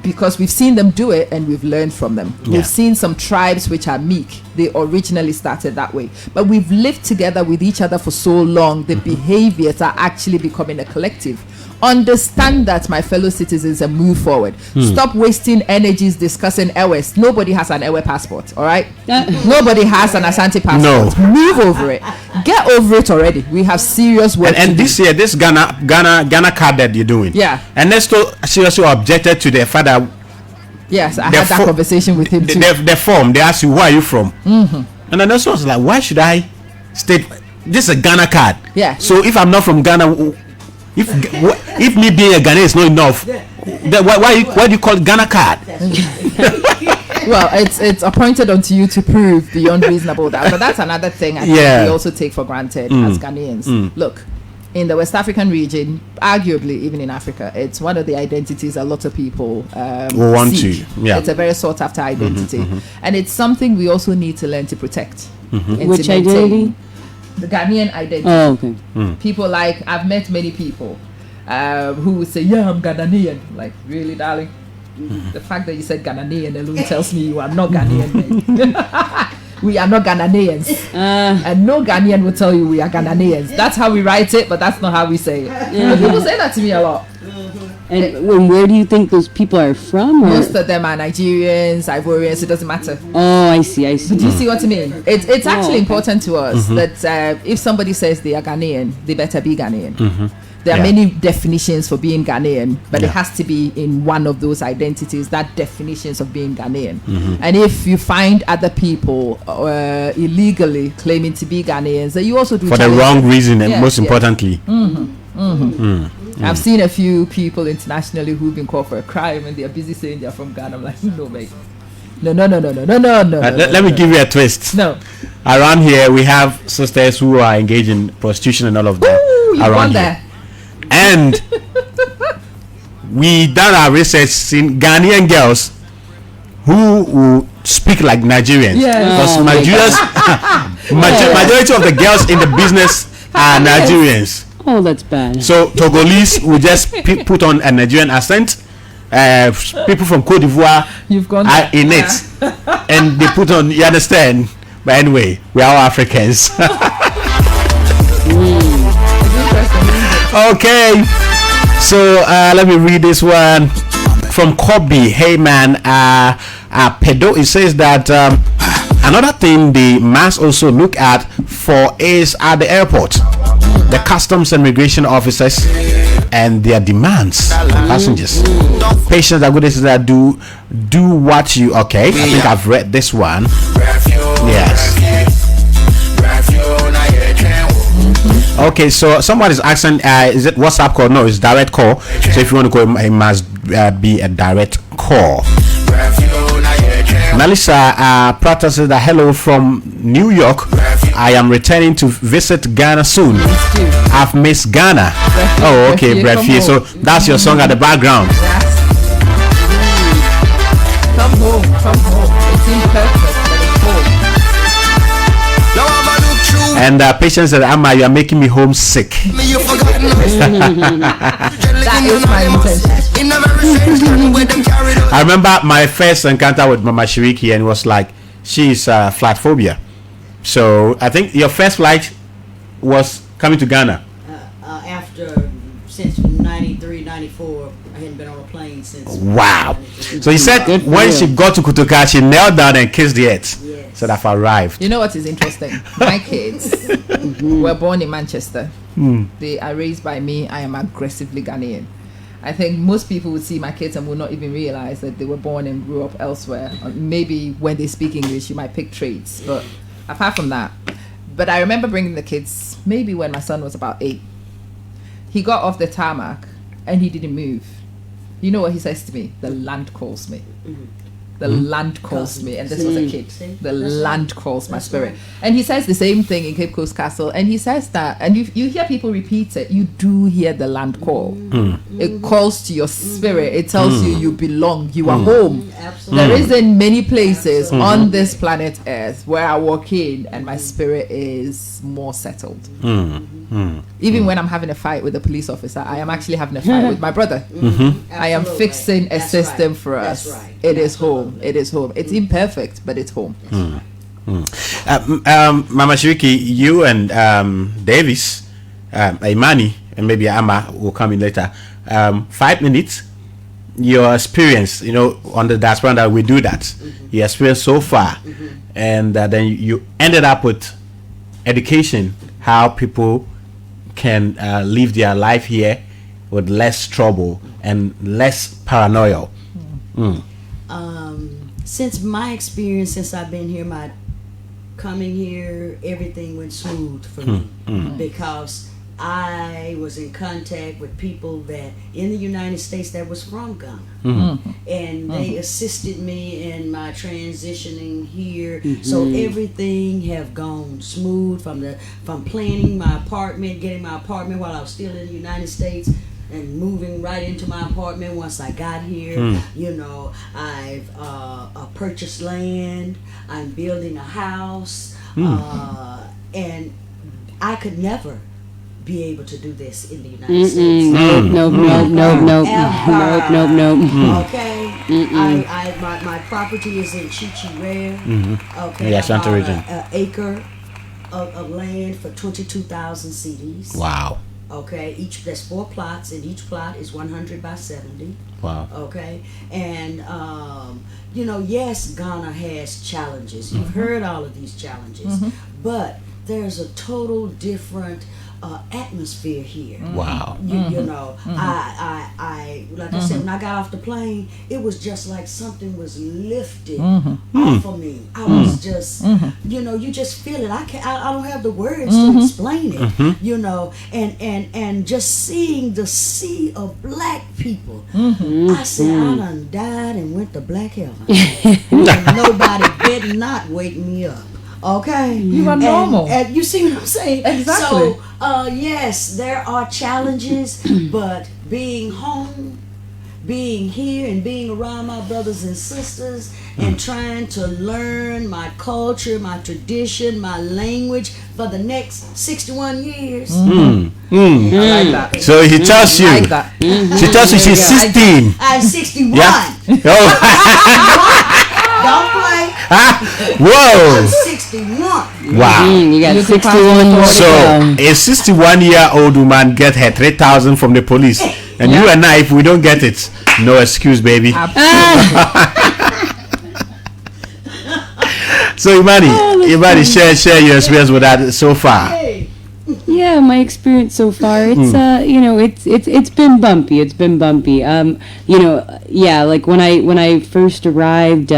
because we've seen them do it and we've learned from them. We've seen some tribes which are meek. They originally started that way, but we've lived together with each other for so long. The behaviors are actually becoming a collective. Understand that, my fellow citizens, and move forward. Stop wasting energies discussing Ewes. Nobody has an Ewe passport, all right? Nobody has an Asante passport. No. Move over it. Get over it already. We have serious work. And this year, this Ghana card that you're doing. Yeah. And Nesto seriously objected to the fact that. Yes, I had that conversation with him too. The form, they ask you, where are you from? And then Nesto was like, why should I state this is a Ghana card? Yeah. So if I'm not from Ghana, if me being a Ghanaian is not enough, then why do you call it Ghana card? Well, it's appointed unto you to prove beyond reasonable doubt. But that's another thing I think we also take for granted as Ghanaians. Look, in the West African region, arguably even in Africa, it's one of the identities a lot of people want seek. to. Yeah. It's a very sought after identity, and it's something we also need to learn to protect. And Which to maintain. identity? The Ghanaian identity. Oh, okay. People like, I've met many people who would say, yeah, I'm Ghanaian. Like, really, darling? The fact that you said Ghanaian alone tells me you are not Ghanaian. We are not Ghanaians. And no Ghanaian will tell you we are Ghanaians. That's how we write it, but that's not how we say it. And people say that to me a lot. And where do you think those people are from? Or? Most of them are Nigerians, Ivorians, it doesn't matter. Oh, I see. Do you see what I mean? It's actually important to us that if somebody says they are Ghanaian, they better be Ghanaian. There are many definitions for being Ghanaian, but it has to be in one of those identities, that definitions of being Ghanaian. And if you find other people illegally claiming to be Ghanaians, then you also do for the wrong reason, and most importantly. I've seen a few people internationally who've been caught for a crime and they're busy saying they're from Ghana. I'm like, no, mate. No. Let me give you a twist. No. Around here, we have sisters who are engaged in prostitution and all of that. Ooh, you around here. there. And we done our research in Ghanaian girls who will speak like Nigerians. Yes. Because majority of the girls in the business are Nigerians. Oh, that's bad. So Togolese will just put on a Nigerian accent. People from Cote d'Ivoire are in it, and they put on. You understand? But anyway, we are all Africans. Okay, so let me read this one from Kobe. Hey man, pedo. It says that another thing they must also look at for is at the airport, the customs and immigration officers and their demands on passengers. Patients are good that do what you. Okay, I think I've read this one. Yes. Okay, so someone is asking, is it WhatsApp call? No, it's direct call. So if you want to call, it must be a direct call. Melissa Prata says that hello from New York. I am returning to visit Ghana soon. I've missed Ghana. Oh, okay, Brefie. So that's your song at the background. Come home. It seems perfect, but it's home. And patients said, Amma, you are making me homesick. That is my intention. I remember my first encounter with Mama Shiriki, and it was like, she's flight phobia. So I think your first flight was coming to Ghana. Since 93, 94, I hadn't been on a plane since. Wow. So he said when she got to Kutuka, she knelt down and kissed the earth. Yes. So I've arrived. You know what is interesting? My kids were born in Manchester. They are raised by me. I am aggressively Ghanaian. I think most people would see my kids and will not even realize that they were born and grew up elsewhere. Maybe when they speak English, you might pick traits. But apart from that, but I remember bringing the kids maybe when my son was about 8. He got off the tarmac and he didn't move. You know what he says to me? The land calls me. The land calls me. And this was a kid. The land calls my spirit. And he says the same thing in Cape Coast Castle. And he says that, and you hear people repeat it, you do hear the land call. It calls to your spirit. It tells you you belong. You are home. There isn't many places on this planet Earth where I walk in and my spirit is more settled. Even when I'm having a fight with a police officer, I am actually having a fight with my brother. I am fixing a system for us. It is home. It is home. It's imperfect, but it's home. Mama Shiriki, you and Davis, Imani, and maybe Amma will come in later. 5 minutes. Your experience, on the diaspora that we do that. Your experience so far, and then you ended up with education. How people can live their life here with less trouble and less paranoia. Since my experience, since I've been here, my coming here, everything went smooth for me because I was in contact with people that in the United States that was from Ghana, and they assisted me in my transitioning here. So everything have gone smooth from planning my apartment, getting my apartment while I was still in the United States, and moving right into my apartment once I got here. I've purchased land. I'm building a house, and I could never be able to do this in the United States. No. Okay. My property is in Chichirere. Okay. Yeah, Santa region. An acre of land for 22,000 CDs. Wow. Okay. There's 4 plots, and each plot is 100 by 70. Wow. Okay. And yes, Ghana has challenges. You've heard all of these challenges, but there's a total different atmosphere here. Wow. I like I said, when I got off the plane, it was just like something was lifted off of me. I was just, you just feel it. I don't have the words to explain it. And just seeing the sea of black people, I said, I done died and went to black heaven. And nobody did not wake me up. Okay, you are normal. And you see what I'm saying? Exactly. So, yes, there are challenges, but being home, being here, and being around my brothers and sisters, and trying to learn my culture, my tradition, my language for the next 61 years. I like that. So he tells you. Like that. She tells you she's 16. I'm 61. Yeah. Don't play. Whoa. I'm 61. Wow. You got 61 more to So go. a 61-year-old woman get her 3,000 from the police, and you and I, if we don't get it, no excuse, baby. So Imani, share your experience with that so far. Yeah, my experience so far, it's it's been bumpy. It's been bumpy. Like when I first arrived,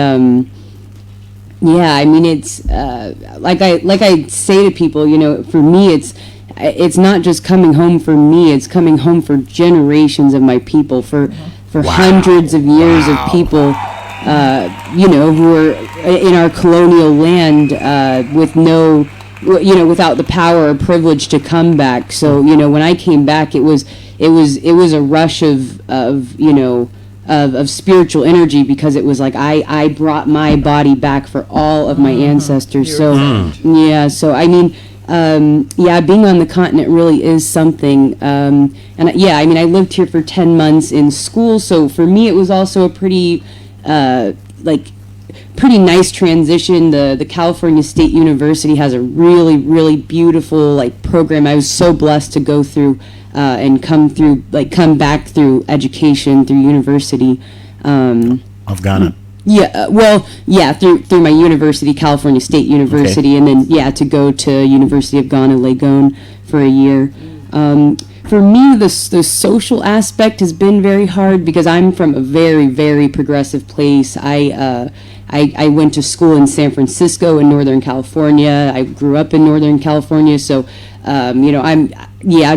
it's like I say to people, for me it's not just coming home for me, it's coming home for generations of my people, for hundreds of years of people who were in our colonial land with no, without the power or privilege to come back. So when I came back, it was a rush of spiritual energy, because it was like I brought my body back for all of my ancestors. So being on the continent really is something. I lived here for 10 months in school, so for me it was also a pretty nice transition. The California State University has a really, really beautiful program. I was so blessed to go through and come back through education, through university. Of Ghana. Through my university, California State University, and then to go to University of Ghana, Legon for a year. For me, the social aspect has been very hard, because I'm from a very, very progressive place. I went to school in San Francisco in Northern California. I grew up in Northern California, so I'm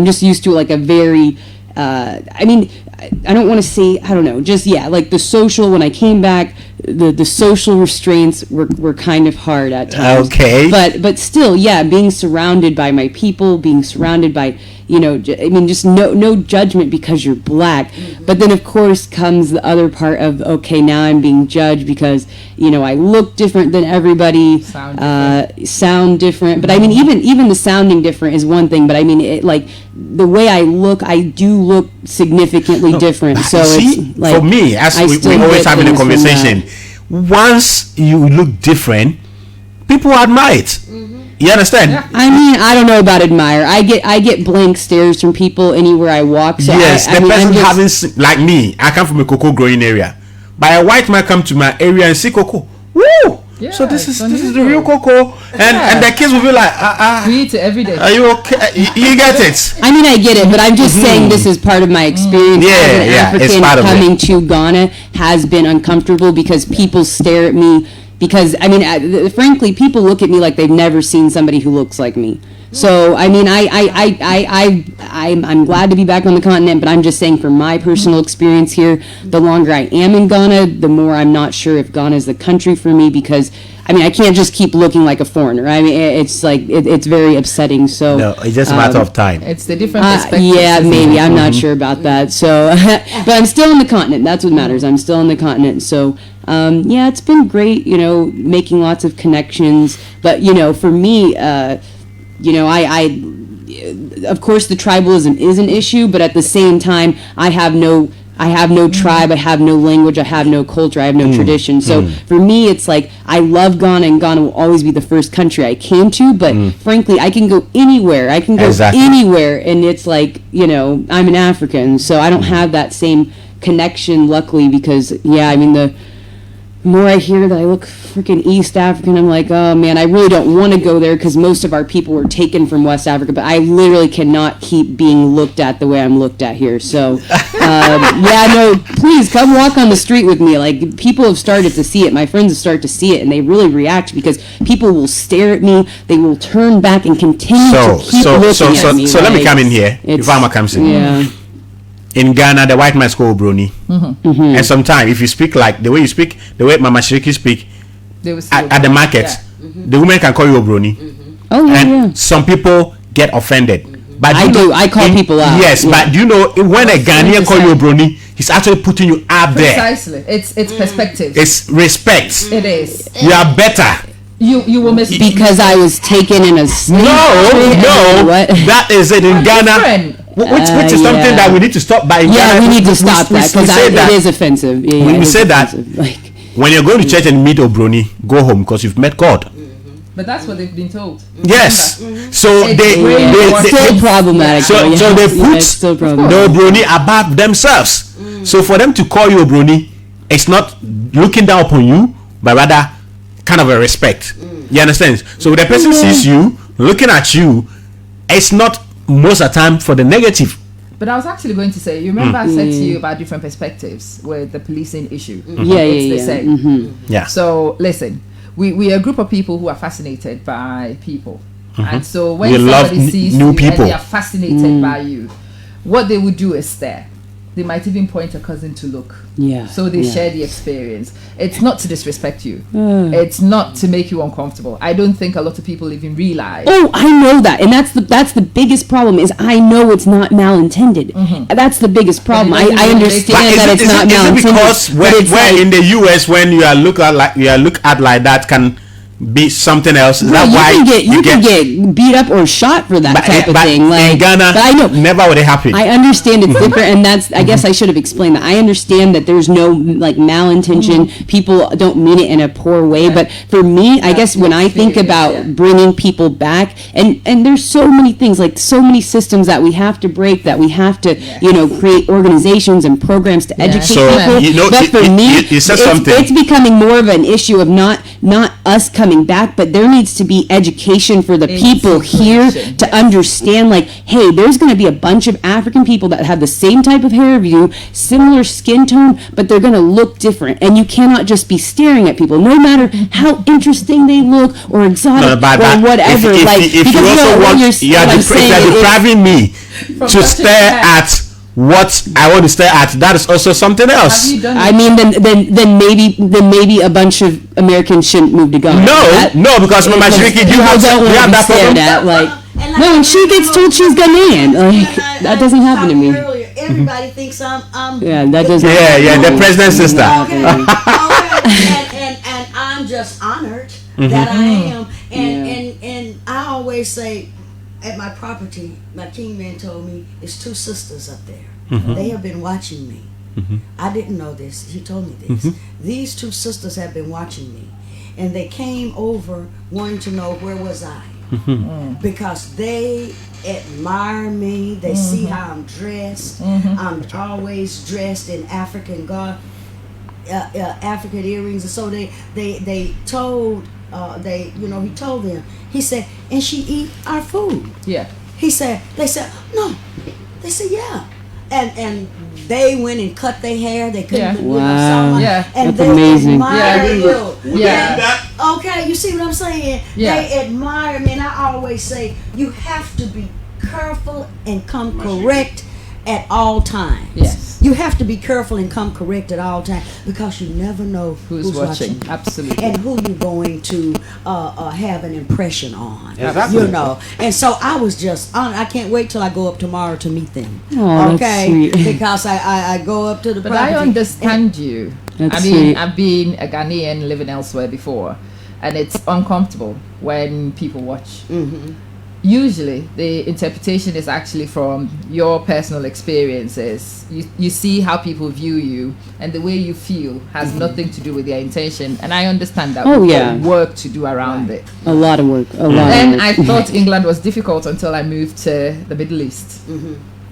just used to a very I don't want to say, the social, when I came back, the social restraints were kind of hard at times. Okay. But still, being surrounded by my people, being surrounded by, I mean, just no judgment because you're black. But then, of course, comes the other part of, okay, now I'm being judged because, I look different than everybody, sound different. But I mean, even the sounding different is one thing. But I mean, the way I do look significantly different. So it's like, for me, as we always have in a conversation, once you look different, people admire it. You understand? Yeah. I mean, I don't know about admire. I get blank stares from people anywhere I walk. So yes, the person having, like me, I come from a cocoa growing area. But a white man come to my area and see cocoa. Woo! Yeah, so this is the real cocoa, and the kids will be like, we eat it every day. Are you okay? You get it? I mean, I get it, but I'm just saying this is part of my experience as an African coming to Ghana has been uncomfortable because people stare at me. Because I mean, frankly, people look at me like they've never seen somebody who looks like me. So I mean, I'm glad to be back on the continent, but I'm just saying from my personal experience here, the longer I am in Ghana, the more I'm not sure if Ghana is the country for me because. I mean, I can't just keep looking like a foreigner. I mean, it's like it's very upsetting. So no, it's just a matter of time. It's the different perspectives. Yeah, maybe I'm not sure about that. So, but I'm still on the continent. That's what matters. I'm still on the continent. So, yeah, it's been great. Making lots of connections. But for me, I of course the tribalism is an issue. But at the same time, I have no tribe, I have no language, I have no culture, I have no tradition. So for me, it's like, I love Ghana, and Ghana will always be the first country I came to, but frankly, I can go anywhere. Anywhere, and it's like, I'm an African, so I don't have that same connection, luckily, because, I mean, the more I hear that I look freaking East African, I'm like, oh man, I really don't want to go there because most of our people were taken from West Africa, but I literally cannot keep being looked at the way I'm looked at here. So, please come walk on the street with me. Like, people have started to see it. My friends have started to see it, and they really react because people will stare at me. They will turn back and continue to keep looking at me. So let me come in here. If I'm comes in. Yeah. In Ghana, the white man's called Brony. And sometimes, if you speak like the way you speak, the way Mama Shiriki speak at the market, the women can call you a Brony. Oh, yeah, and some people get offended. But I call people out. Yes, but do you know when a Ghanaian call you a Brony, he's actually putting you up there. Precisely. It's perspective. It's respect. It is. You are better. You will miss because I was taken in a slave. No, that is it in Ghana. Which is something that we need to stop by. Yeah, we need to stop that because it is offensive. We say that when you're going to church and meet Obroni, go home because you've met God. But that's what they've been told. Yes. So they still problematic. So they put the Obroni above themselves. So for them to call you Obroni, it's not looking down upon you, but rather kind of a respect. You understand? So the person sees you looking at you, it's not most of the time for the negative. But I was actually going to say, you remember I said to you about different perspectives with the policing issue. Yeah. So listen, we are a group of people who are fascinated by people. And so when we somebody sees new you people. and they are fascinated by you, what they would do is stare. They might even point a cousin to look. Yeah. So they share the experience. It's not to disrespect you. It's not to make you uncomfortable. I don't think a lot of people even realize. Oh, I know that, and that's the biggest problem. Is I know it's not malintended. That's the biggest problem. I understand that it's not malintended. Is it because where in the US when you are looked at like that can be something else? Is that why you can get beat up or shot for that type of thing? Like in Ghana, but I know, never would it happen. I understand it's different, and that's I guess I should have explained that. I understand that there's no like malintention. People don't mean it in a poor way, but for me, I guess when I think about bringing people back, and there's so many things, like so many systems that we have to break, that we have to create organizations and programs to educate people. But for me, it's becoming more of an issue of not us coming back, but there needs to be education for the people here to understand, like, hey, there's going to be a bunch of African people that have the same type of hair of you, similar skin tone, but they're going to look different, and you cannot just be staring at people, no matter how interesting they look or exotic or whatever. If you also want, you're depriving me to stare at what I want to stare at. That is also something else. I mean, then maybe a bunch of Americans shouldn't move to Ghana. No, because Mama Shiriki, you have that problem. And like No, when she gets told she's Ghanaian, like that doesn't happen to me. Earlier, everybody thinks I'm Yeah, that doesn't. Yeah, the president's sister. Okay. And I'm just honored that I am. And I always say, at my property, my king man told me, it's 2 sisters up there. They have been watching me. I didn't know this. He told me this. These 2 sisters have been watching me. And they came over wanting to know where was I. Because they admire me. They see how I'm dressed. I'm always dressed in African African earrings. And so they told he told them. He said, and she eat our food. Yeah. They said, no. They said, yeah. And they went and cut their hair. They couldn't believe Wow. and That's they amazing. admire you. Yeah. Okay, you see what I'm saying? Yeah. They admire me, and I always say you have to be careful and come correct at all times. Yes. You have to be careful and come correct at all times because you never know Who's watching. Absolutely. and who you're going to have an impression on. Exactly. You know. And so I was just I can't wait till I go up tomorrow to meet them. Oh, that's sweet. Because I go up to the But property. I understand you. That's I mean, sweet. I've been a Ghanaian living elsewhere before, and it's uncomfortable when people watch. Usually, the interpretation is actually from your personal experiences. You see how people view you, and the way you feel has nothing to do with their intention. And I understand that. Oh, we've yeah. got work to do around it. A lot of work. And I thought England was difficult until I moved to the Middle East.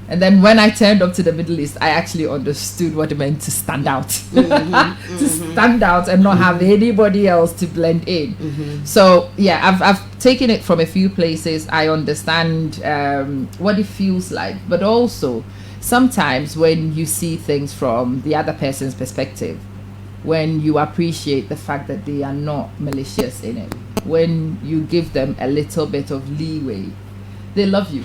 And then when I turned up to the Middle East, I actually understood what it meant to stand out. To stand out and not have anybody else to blend in. So, yeah, I've taken it from a few places. I understand what it feels like. But also, sometimes when you see things from the other person's perspective, when you appreciate the fact that they are not malicious in it, when you give them a little bit of leeway, they love you.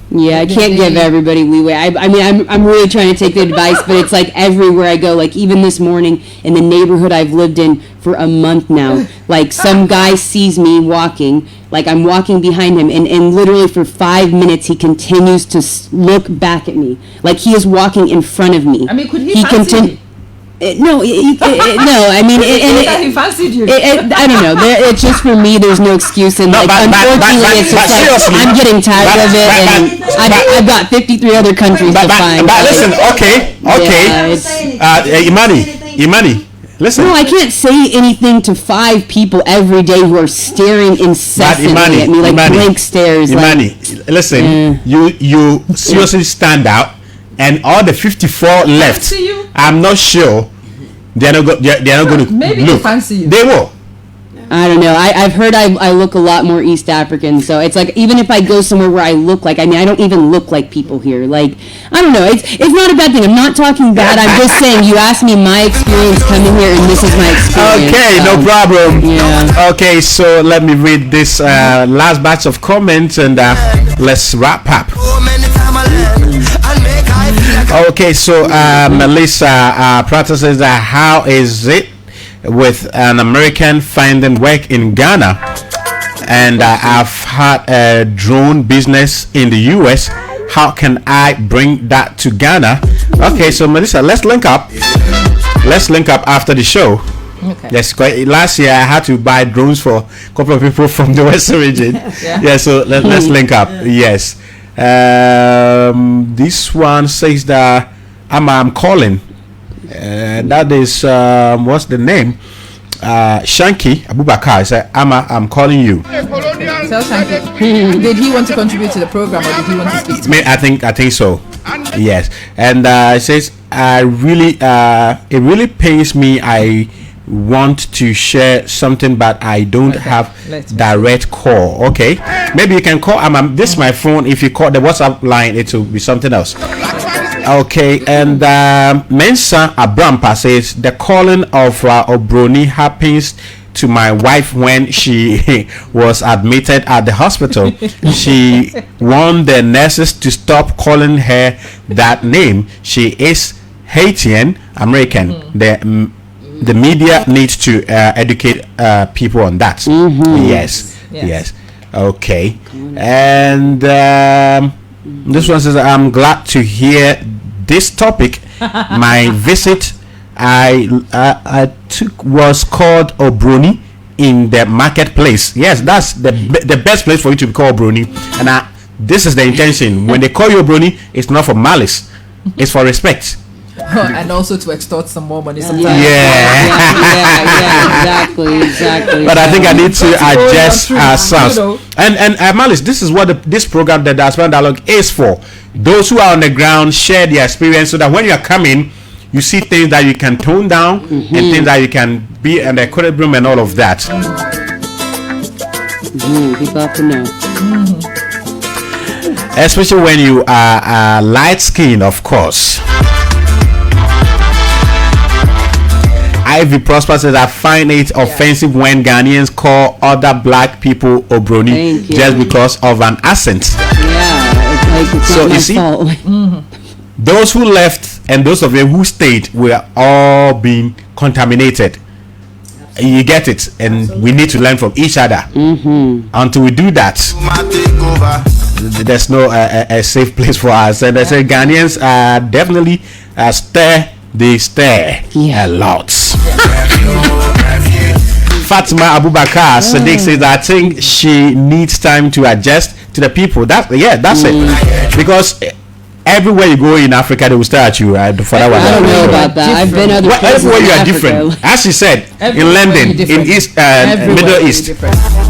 Yeah, I can't give everybody leeway. I mean, I'm really trying to take the advice, but it's like everywhere I go, like even this morning in the neighborhood I've lived in for a month now, like some guy sees me walking, like I'm walking behind him, and literally for 5 minutes he continues to look back at me, like he is walking in front of me. I mean, could he fancy you? No, I mean, he fancied you. I don't know. It's just for me. There's no excuse, and like unfortunately, it's just like I'm getting tired of it, and I've got 53 other countries to find. But listen, okay, Imani, listen. No, I can't say anything to 5 people every day who are staring incessantly at me like blank stares. Imani, listen, you seriously stand out, and all the 54 left. I'm not sure they're not going to maybe look. They fancy you. They will. I don't know. I've heard I look a lot more East African, so it's like even if I go somewhere where I look like, I mean, I don't even look like people here. Like, I don't know. It's not a bad thing. I'm not talking bad. I'm just saying you asked me my experience coming here, and this is my experience. Okay, so. no problem. Yeah. Okay, so let me read this last batch of comments, and let's wrap up. Okay, so Melissa practices how is it with an American finding work in Ghana, and I've had a drone business in the US. How can I bring that to Ghana? Okay, so Melissa, let's link up after the show. Okay. Yes, last year I had to buy drones for a couple of people from the Western region. Yeah, so let's link up. Yes. This one says that I'm calling. That is what's the name? Shanky Abubakar said, I'm calling you. Tell Shanky. Did he want to contribute to the program, or did he want to speak to me? I think so. Yes, and it says it really pains me. I want to share something, but I don't have direct call. Okay, maybe you can call. This is my phone. If you call the WhatsApp line, it will be something else. Okay, and Manson Abrampa says the calling of Obroni happens to my wife when she was admitted at the hospital. She warned the nurses to stop calling her that name. She is Haitian American. The media needs to educate people on that. Yes. Okay. And this one says, I'm glad to hear this topic. My visit I took was called Obroni in the marketplace. Yes, that's the best place for you to be called Obroni. And this is the intention. When they call you Obroni, it's not for malice. It's for respect. And also to extort some more money sometimes. Exactly. But I think I need to adjust ourselves. And Malice, this is what this program, the Diaspora Dialogue, is for. Those who are on the ground share their experience, so that when you are coming, you see things that you can tone down and things that you can be in the equilibrium and all of that. People have to know. Especially when you are light skinned, of course. Ivy Prosper says, I find it offensive when Ghanaians call other black people Obroni just because of an accent. It's so not you see, fault. Those who left and those of them who stayed were all being contaminated. You get it, and we need to learn from each other. Until we do that, there's no a safe place for us. And I say Ghanaians are definitely they stare a lot. Fatima Abubakar Sadiq says, I think she needs time to adjust to the people. That's it. Because everywhere you go in Africa, they will stare at you. I don't know about that. I've been other places. Everywhere you are Africa. Different. As she said, in London, in East, Middle East.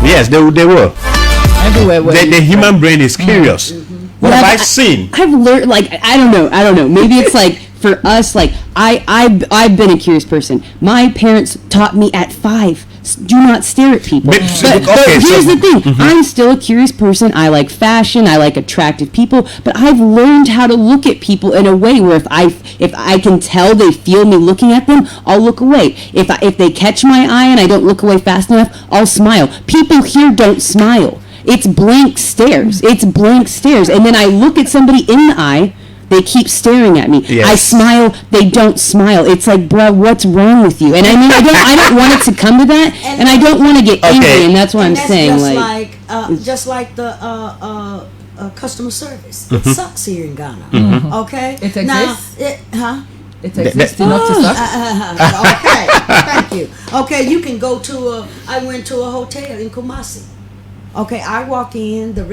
Yes, they will. Everywhere. The human brain is curious. What have I seen? I've learned, like, I don't know. Maybe it's like, for us, like, I've been a curious person. My parents taught me at 5, do not stare at people. But here's the thing. I'm still a curious person. I like fashion. I like attractive people. But I've learned how to look at people in a way where if I can tell they feel me looking at them, I'll look away. If they catch my eye and I don't look away fast enough, I'll smile. People here don't smile. It's blank stares. And then I look at somebody in the eye. They keep staring at me. Yes. I smile. They don't smile. It's like, bro, what's wrong with you? And I mean, I don't want it to come to that, and I don't want to get angry. And that's why I'm saying, just like the customer service. It sucks here in Ghana. Okay, it exists. Now, it exists enough to suck. Okay, thank you. Okay, you can go to I went to a hotel in Kumasi. Okay, I walk in. The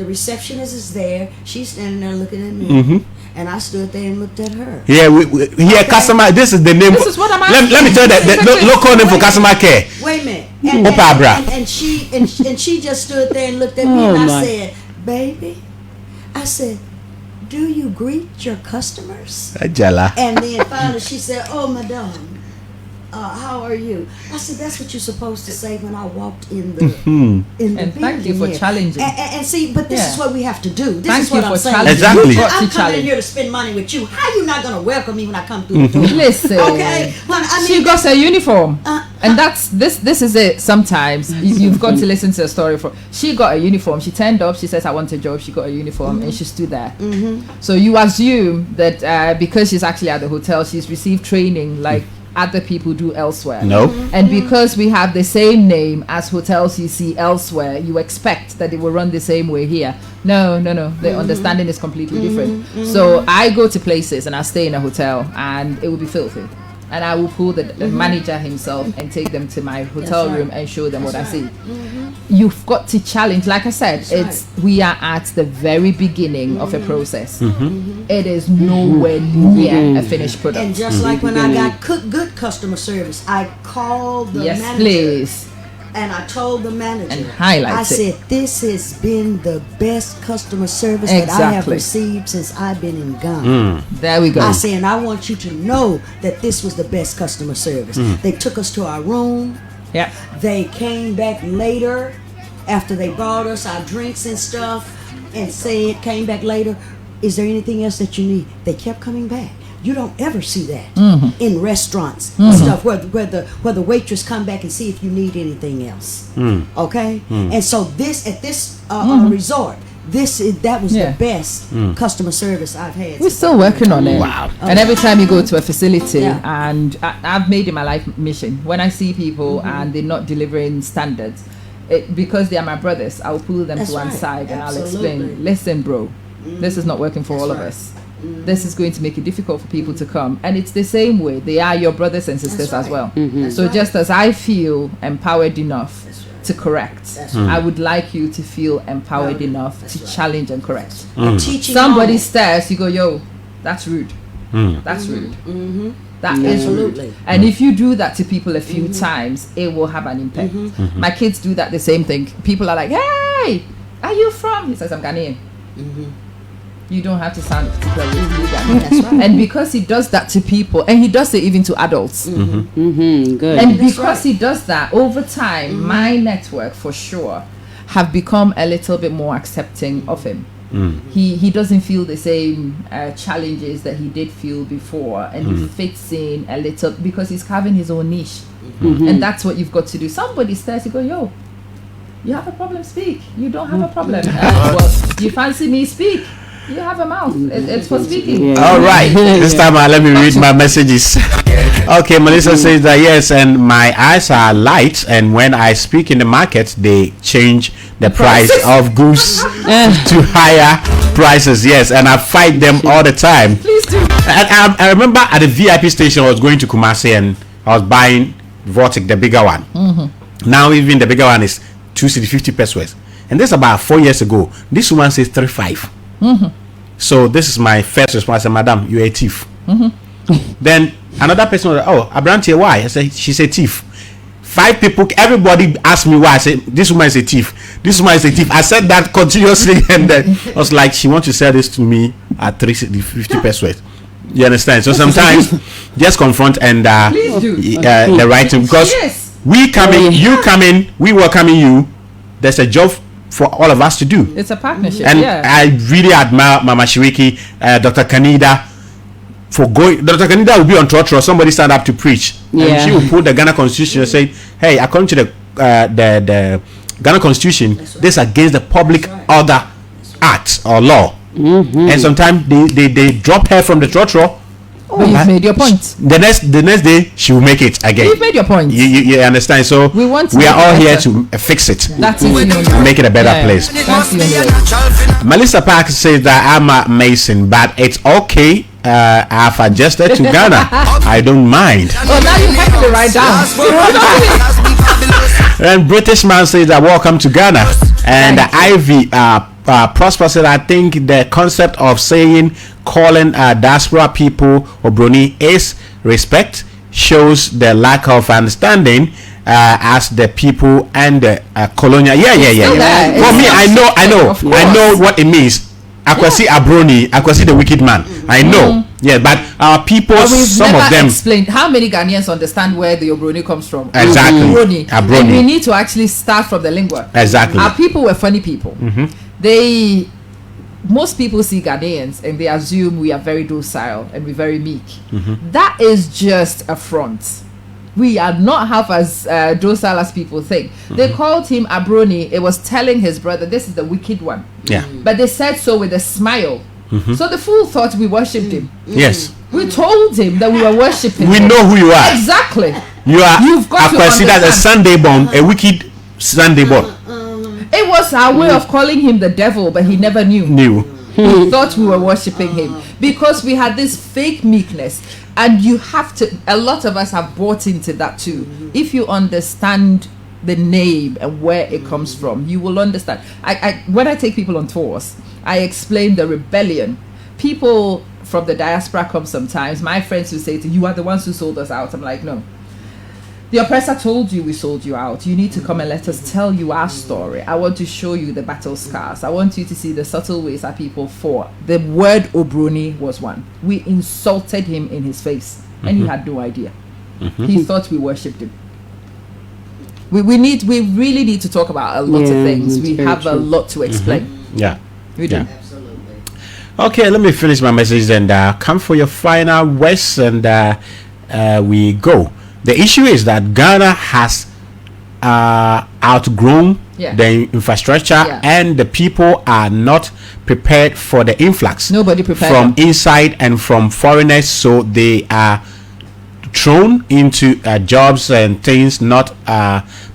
receptionist is there. She's standing there looking at me. And I stood there and looked at her. Yeah, customer. This is the name. This is what I'm asking. Let me tell you the local name for customer care. Wait a minute. And she just stood there and looked at me, and I said, "Baby," I said, "Do you greet your customers?" And then finally she said, "Oh, madame, how are you?" I said, "That's what you're supposed to say when I walked in the And thank you for challenging. And see, but this is what we have to do. This thank is what you I'm for saying. Exactly. I'm coming here to spend money with you. How you not gonna welcome me when I come through the door? Listen, okay. I mean, she got her uniform, and that's this is it. Sometimes you've got to listen to a story from. She got a uniform. She turned up. She says, "I want a job." She got a uniform, and she stood there. So you assume that because she's actually at the hotel, she's received training like other people do elsewhere. No. And because we have the same name as hotels you see elsewhere, you expect that they will run the same way here. No. The understanding is completely different. So I go to places and I stay in a hotel and it will be filthy. And I will pull the manager himself and take them to my hotel room and show them what I see. You've got to challenge. Like I said, we are at the very beginning of a process. It is nowhere near a finished product. And just like when I got good customer service, I called the manager. Please. And I told the manager, and highlight I said, this has been the best customer service that I have received since I've been in Ghana. There we go. I said, and I want you to know that this was the best customer service. They took us to our room. Yeah. They came back later after they brought us our drinks and stuff and came back later, is there anything else that you need? They kept coming back. You don't ever see that in restaurants and stuff where the waitress come back and see if you need anything else. Okay, and so at this resort, that was the best customer service I've had. We're still working on it. Wow! And every time you go to a facility, and I've made it my life mission when I see people and they're not delivering standards. because they are my brothers, I'll pull them That's to one right. side and I'll Absolutely. explain. Listen, bro, this is not working for That's all of right. us. This is going to make it difficult for people to come, and it's the same way. They are your brothers and sisters That's as right. well. That's So right. just as I feel empowered enough That's right. to correct, That's right. I would like you to feel empowered Right. enough That's to right. challenge and correct. And teaching Somebody all. stares, you go, yo, that's rude. That's rude. That is rude. Absolutely. And if you do that to people a few times, it will have an impact. My kids do that the same thing. People are like, hey, are you from? He says, I'm Ghanaian. You don't have to sound a particular way to be Ghanaian. That's right. And because he does that to people, and he does it even to adults. Good. And That's because right. he does that over time, my network for sure have become a little bit more accepting of him. He doesn't feel the same challenges that he did feel before, and he fits in a little because he's carving his own niche. And that's what you've got to do. Somebody stares, you go, yo, you have a problem, speak. You don't have a problem. Well, you fancy me, speak. You have a mouth. It's for speaking. All right. This time, let me read my messages. Okay, Melissa says that yes, and my eyes are light, and when I speak in the market, they change the price of goods to higher prices. Yes, and I fight them all the time. Please do. And I remember at the VIP station, I was going to Kumasi, and I was buying Vortic, the bigger one. Now even the bigger one is 250 pesos, and this is about 4 years ago. This woman says 35. So this is my first response. I said, Madam, you're a thief. Then another person was like, oh, Abrantia, why? I said, she's a thief. 5 people, everybody asked me why. I said, this woman is a thief. This woman is a thief. I said that continuously, and then I was like, she wants to sell this to me at 350 pesos. You understand? So sometimes just confront and Please do. the right thing, because Yes. we come in, you come in, we welcoming you. There's a job for all of us to do. It's a partnership. And yeah. I really admire Mama Shiriki, Dr. Kanida, for going. Dr. Kanida will be on Trotro. Somebody stand up to preach, and she will put the Ghana Constitution and say, "Hey, according to the Ghana Constitution, this is against the Public Order Act or law." And sometimes they drop her from the Trotro. But you've made your point. The next day she will make it again. You've made your point. You understand? So We want to we are make it all here better. to fix it, That's it. make it a better place. That's the only way. Melissa Park says that I'm a Mason, but it's okay. I've adjusted to Ghana. I don't mind. Oh, now you have to write down. And British man says that welcome to Ghana. And Ivy Prosper said, I think the concept of calling diaspora people Obroni is respect, shows the lack of understanding as the people and the colonial. Yeah. there. For me, I know Of course. what it means. Akwasi Abroni, Akwasi the wicked man. I know. Yeah, but our people, But we've some never of them. explained how many Ghanaians understand where the Obroni comes from. Exactly. Obroni. Abroni. And we need to actually start from the lingua. Exactly. Our people were funny people. Most people see Ghanaians and they assume we are very docile and we're very meek. That is just a front. We are not half as docile as people think. They called him Abroni. It was telling his brother, this is the wicked one. Yeah. But they said so with a smile. So the fool thought we worshipped him. Yes. We told him that we were worshipping We him. know who you are. Exactly. You've got to Akwasi, that's a understand. Sunday bomb, a wicked Sunday bomb. It was our way of calling him the devil, but he never knew. He thought we were worshipping him because we had this fake meekness, and you have to. A lot of us have bought into that too. If you understand the name and where it comes from, you will understand. I when I take people on tours, I explain the rebellion. People from the diaspora come sometimes. My friends will say to you, "You are the ones who sold us out." I'm like, no. The oppressor told you we sold you out. You need to come and let us tell you our story. I want to show you the battle scars. I want you to see the subtle ways our people fought. The word Obroni was one. We insulted him in his face, and he had no idea. He thought we worshipped him. We really need to talk about a lot of things. We have a lot to explain. Yeah. We do. Okay, let me finish my message and come for your final words, and we go. The issue is that Ghana has outgrown the infrastructure, and the people are not prepared for the influx. Nobody prepared from inside and from foreigners, so they are thrown into jobs and things not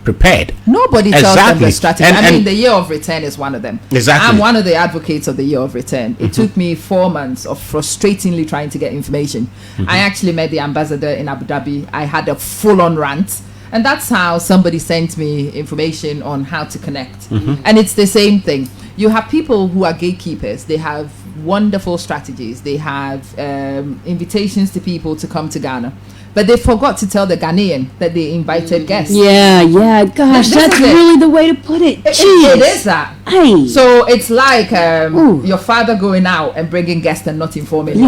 prepared. Nobody tells them the strategy. And, I mean, the year of return is one of them. Exactly. I'm one of the advocates of the year of return. It took me 4 months of frustratingly trying to get information. I actually met the ambassador in Abu Dhabi. I had a full-on rant. And that's how somebody sent me information on how to connect. And it's the same thing. You have people who are gatekeepers. They have wonderful strategies. They have invitations to people to come to Ghana. But they forgot to tell the Ghanaian that they invited guests. Yeah. Gosh, that's really the way to put it. It is that. Hey. So it's like your father going out and bringing guests and not informing you.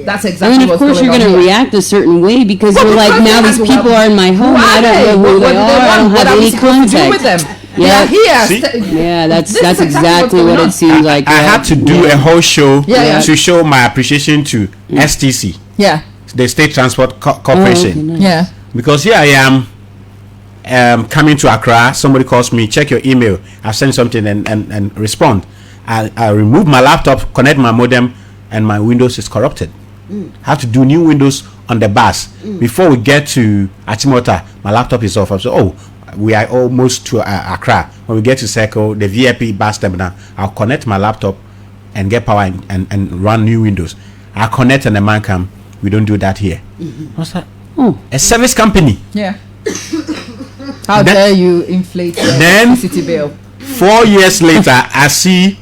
That's exactly what's going on. And of course you're going to react a certain way because you're like, now these people are in my home. I don't know who they are. I don't have any contact with them. Yeah, here. That's exactly what it seems like. I had to do a whole show to show my appreciation to STC. Yeah. The State Transport Corporation. Okay, nice. Yeah. Because here I am coming to Accra. Somebody calls me, check your email. I send something and respond. I remove my laptop, connect my modem, and my Windows is corrupted. Have to do new Windows on the bus. Before we get to Achimota, my laptop is off. I said, we are almost to Accra. When we get to Circle, the VIP bus terminal, I'll connect my laptop and get power and run new Windows. I connect and the man come. We don't do that here. What's that? A service company. Yeah. How dare you inflate the electricity bill? 4 years later, I see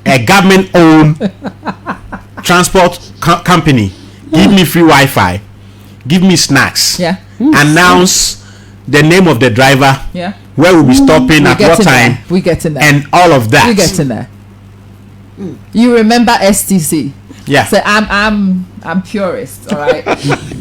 a government-owned transport company give me free Wi-Fi, give me snacks, announce the name of the driver, where we'll be stopping at what time, we get in there, and all of that. We get in there. You remember STC? Yeah. So I'm purist, all right.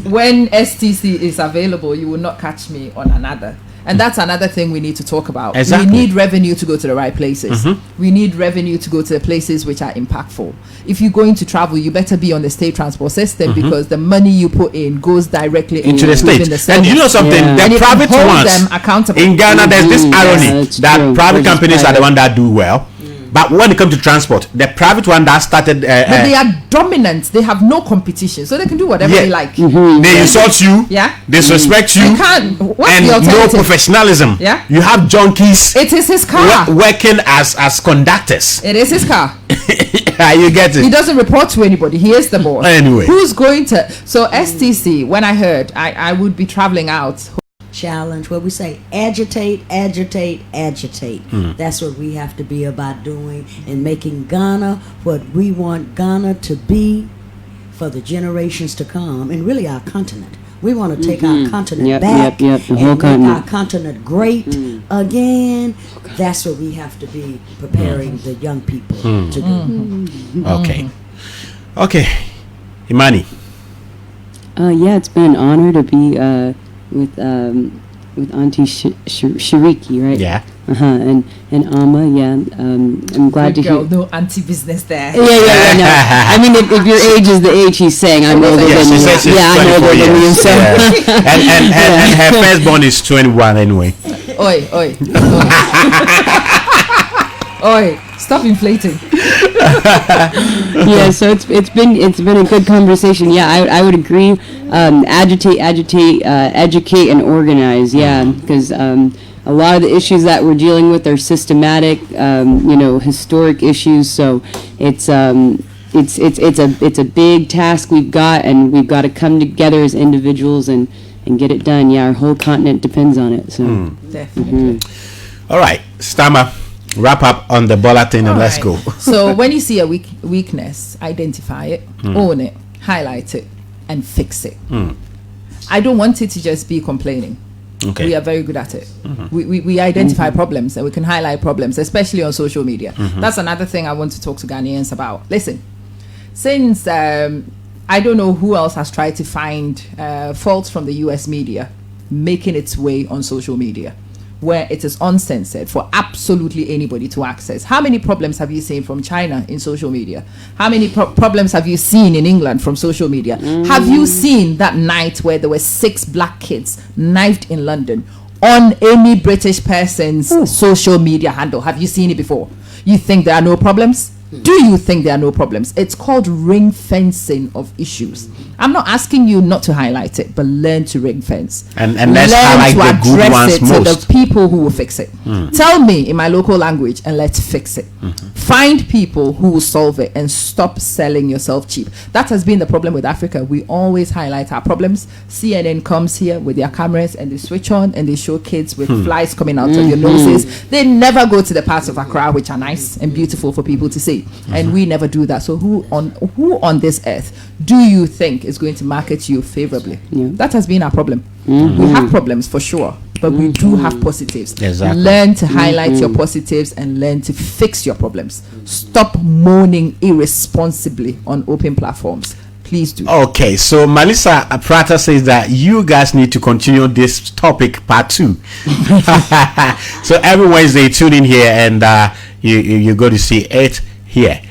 When STC is available, you will not catch me on another. And that's another thing we need to talk about. Exactly. We need revenue to go to the right places. We need revenue to go to the places which are impactful. If you're going to travel, you better be on the state transport system because the money you put in goes directly into the state. And you know something, the private ones in Ghana, there's this irony that private companies are the ones that do well. But when it comes to transport, the private one that started... but they are dominant. They have no competition. So they can do whatever they like. They insult you. Yeah. They disrespect you. You can't. What's and the alternative? No professionalism. Yeah. You have junkies. It is his car. Working as conductors. It is his car. You get it. He doesn't report to anybody. He is the boss. Anyway. Who's going to... So STC, when I heard I would be traveling out... Challenge where we say agitate. That's what we have to be about doing and making Ghana what we want Ghana to be for the generations to come, and really our continent. We want to take our continent back the whole and continent. make our continent great again. That's what we have to be preparing the young people to do. Okay, Imani. It's been an honor to be with Auntie Shariki, right? Yeah. And Amma, I'm glad to hear. No anti-business there. No. I mean, if your age is the age he's saying, I'm older than you. I'm older than you. So. And her firstborn is 21 anyway. Oi. Oi, stop inflating. So it's been a good conversation. I would agree. Agitate, educate, and organize. Because a lot of the issues that we're dealing with are systematic, historic issues. So it's a big task we've got, and we've got to come together as individuals and get it done. Our whole continent depends on it. So definitely. All right, Stammer. Wrap up on the Bola thing and let's go. So when you see a weakness, identify it, own it, highlight it, and fix it. I don't want it to just be complaining. Okay. We are very good at it. We identify problems and we can highlight problems, especially on social media. That's another thing I want to talk to Ghanaians about. Listen, since I don't know who else has tried to find faults from the US media making its way on social media, where it is uncensored for absolutely anybody to access. How many problems have you seen from China in social media? How many problems have you seen in England from social media? Have you seen that night where there were 6 black kids knifed in London on any British person's social media handle? Have you seen it before? You think there are no problems? Do you think there are no problems? It's called ring fencing of issues. I'm not asking you not to highlight it, but learn to ring fence. And let's highlight the good ones it most. to the people who will fix it. Tell me in my local language and let's fix it. Find people who will solve it and stop selling yourself cheap. That has been the problem with Africa. We always highlight our problems. CNN comes here with their cameras and they switch on and they show kids with flies coming out of your noses. They never go to the parts of Accra which are nice and beautiful for people to see. And we never do that. So who on this earth do you think is going to market you favorably? That has been our problem. We have problems for sure, but we do have positives. Exactly. Learn to highlight your positives and learn to fix your problems. Stop moaning irresponsibly on open platforms. Please do. Okay, so Melissa Prata says that you guys need to continue this topic part 2. So every Wednesday tune in here and you go to see it here.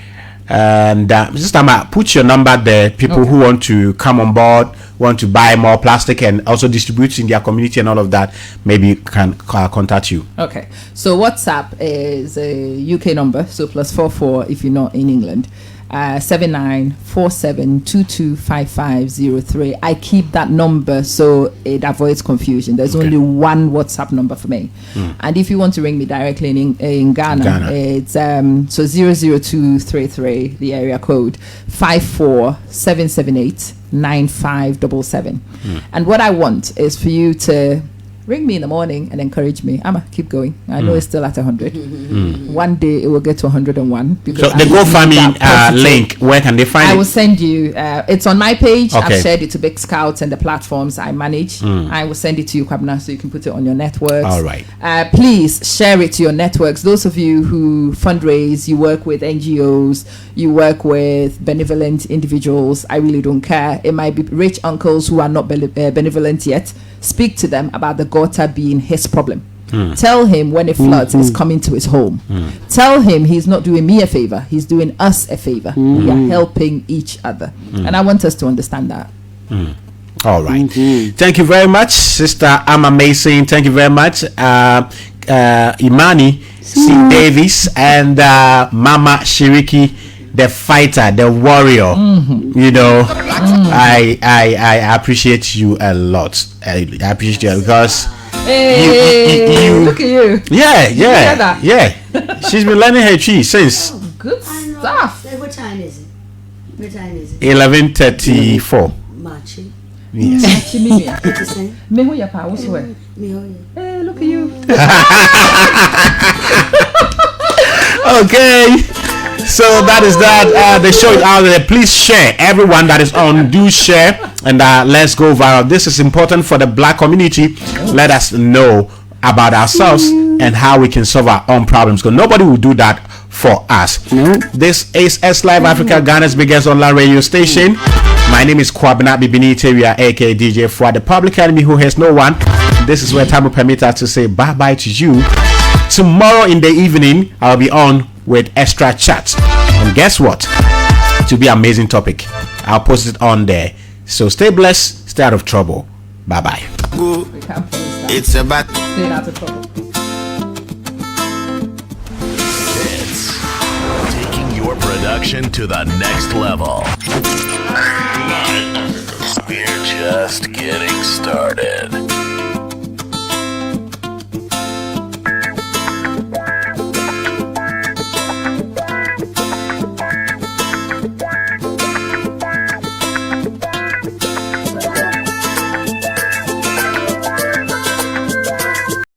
And this time I put your number there. People who want to come on board, want to buy more plastic and also distribute in their community and all of that, maybe can contact you. Okay, so WhatsApp is a UK number, so +44 if you're not in England. 7947225503. I keep that number so it avoids confusion. There's only one WhatsApp number for me. And if you want to ring me directly in Ghana, it's so 00233, the area code 547789577. And what I want is for you to ring me in the morning and encourage me. I'ma keep going. I know it's still at 100. One day it will get to 101. So the GoFundMe link, where can they find it? I will send you. It's on my page. I've shared it to Big Scouts and the platforms I manage. I will send it to you, Kwabena, so you can put it on your networks. All right. Please share it to your networks. Those of you who fundraise, you work with NGOs, you work with benevolent individuals. I really don't care. It might be rich uncles who are not benevolent yet. Speak to them about the gutter being his problem. Tell him when it floods, it's coming to his home. Tell him he's not doing me a favor, he's doing us a favor. We are helping each other. And I want us to understand that. All right. Thank you very much, Sister Amma Mason. Thank you very much, Imani C. Davis and Mama Shiriki, the fighter, the warrior. You know, I appreciate you a lot. I appreciate you because you look at you. Yeah. She's been learning her tree since. Good stuff. What time is it? 11:34. Machi. Yes. Hey, look at you. Okay. So that is that. The show is out there. Please share. Everyone that is on, do share, and let's go viral. This is important for the black community. Let us know about ourselves and how we can solve our own problems, because nobody will do that for us. This is XliveAfrica, Ghana's biggest online radio station. My name is Kwabena Bibiniteria, aka DJ Fuad, the public enemy who has no one. This is where time will permit us to say bye bye to you. Tomorrow in the evening, I'll be on with extra chats, and guess what? To be amazing topic. I'll post it on there. So stay blessed, stay out of trouble. Bye bye. It's about Stay out of trouble. It's taking your production to the next level. We're just getting started.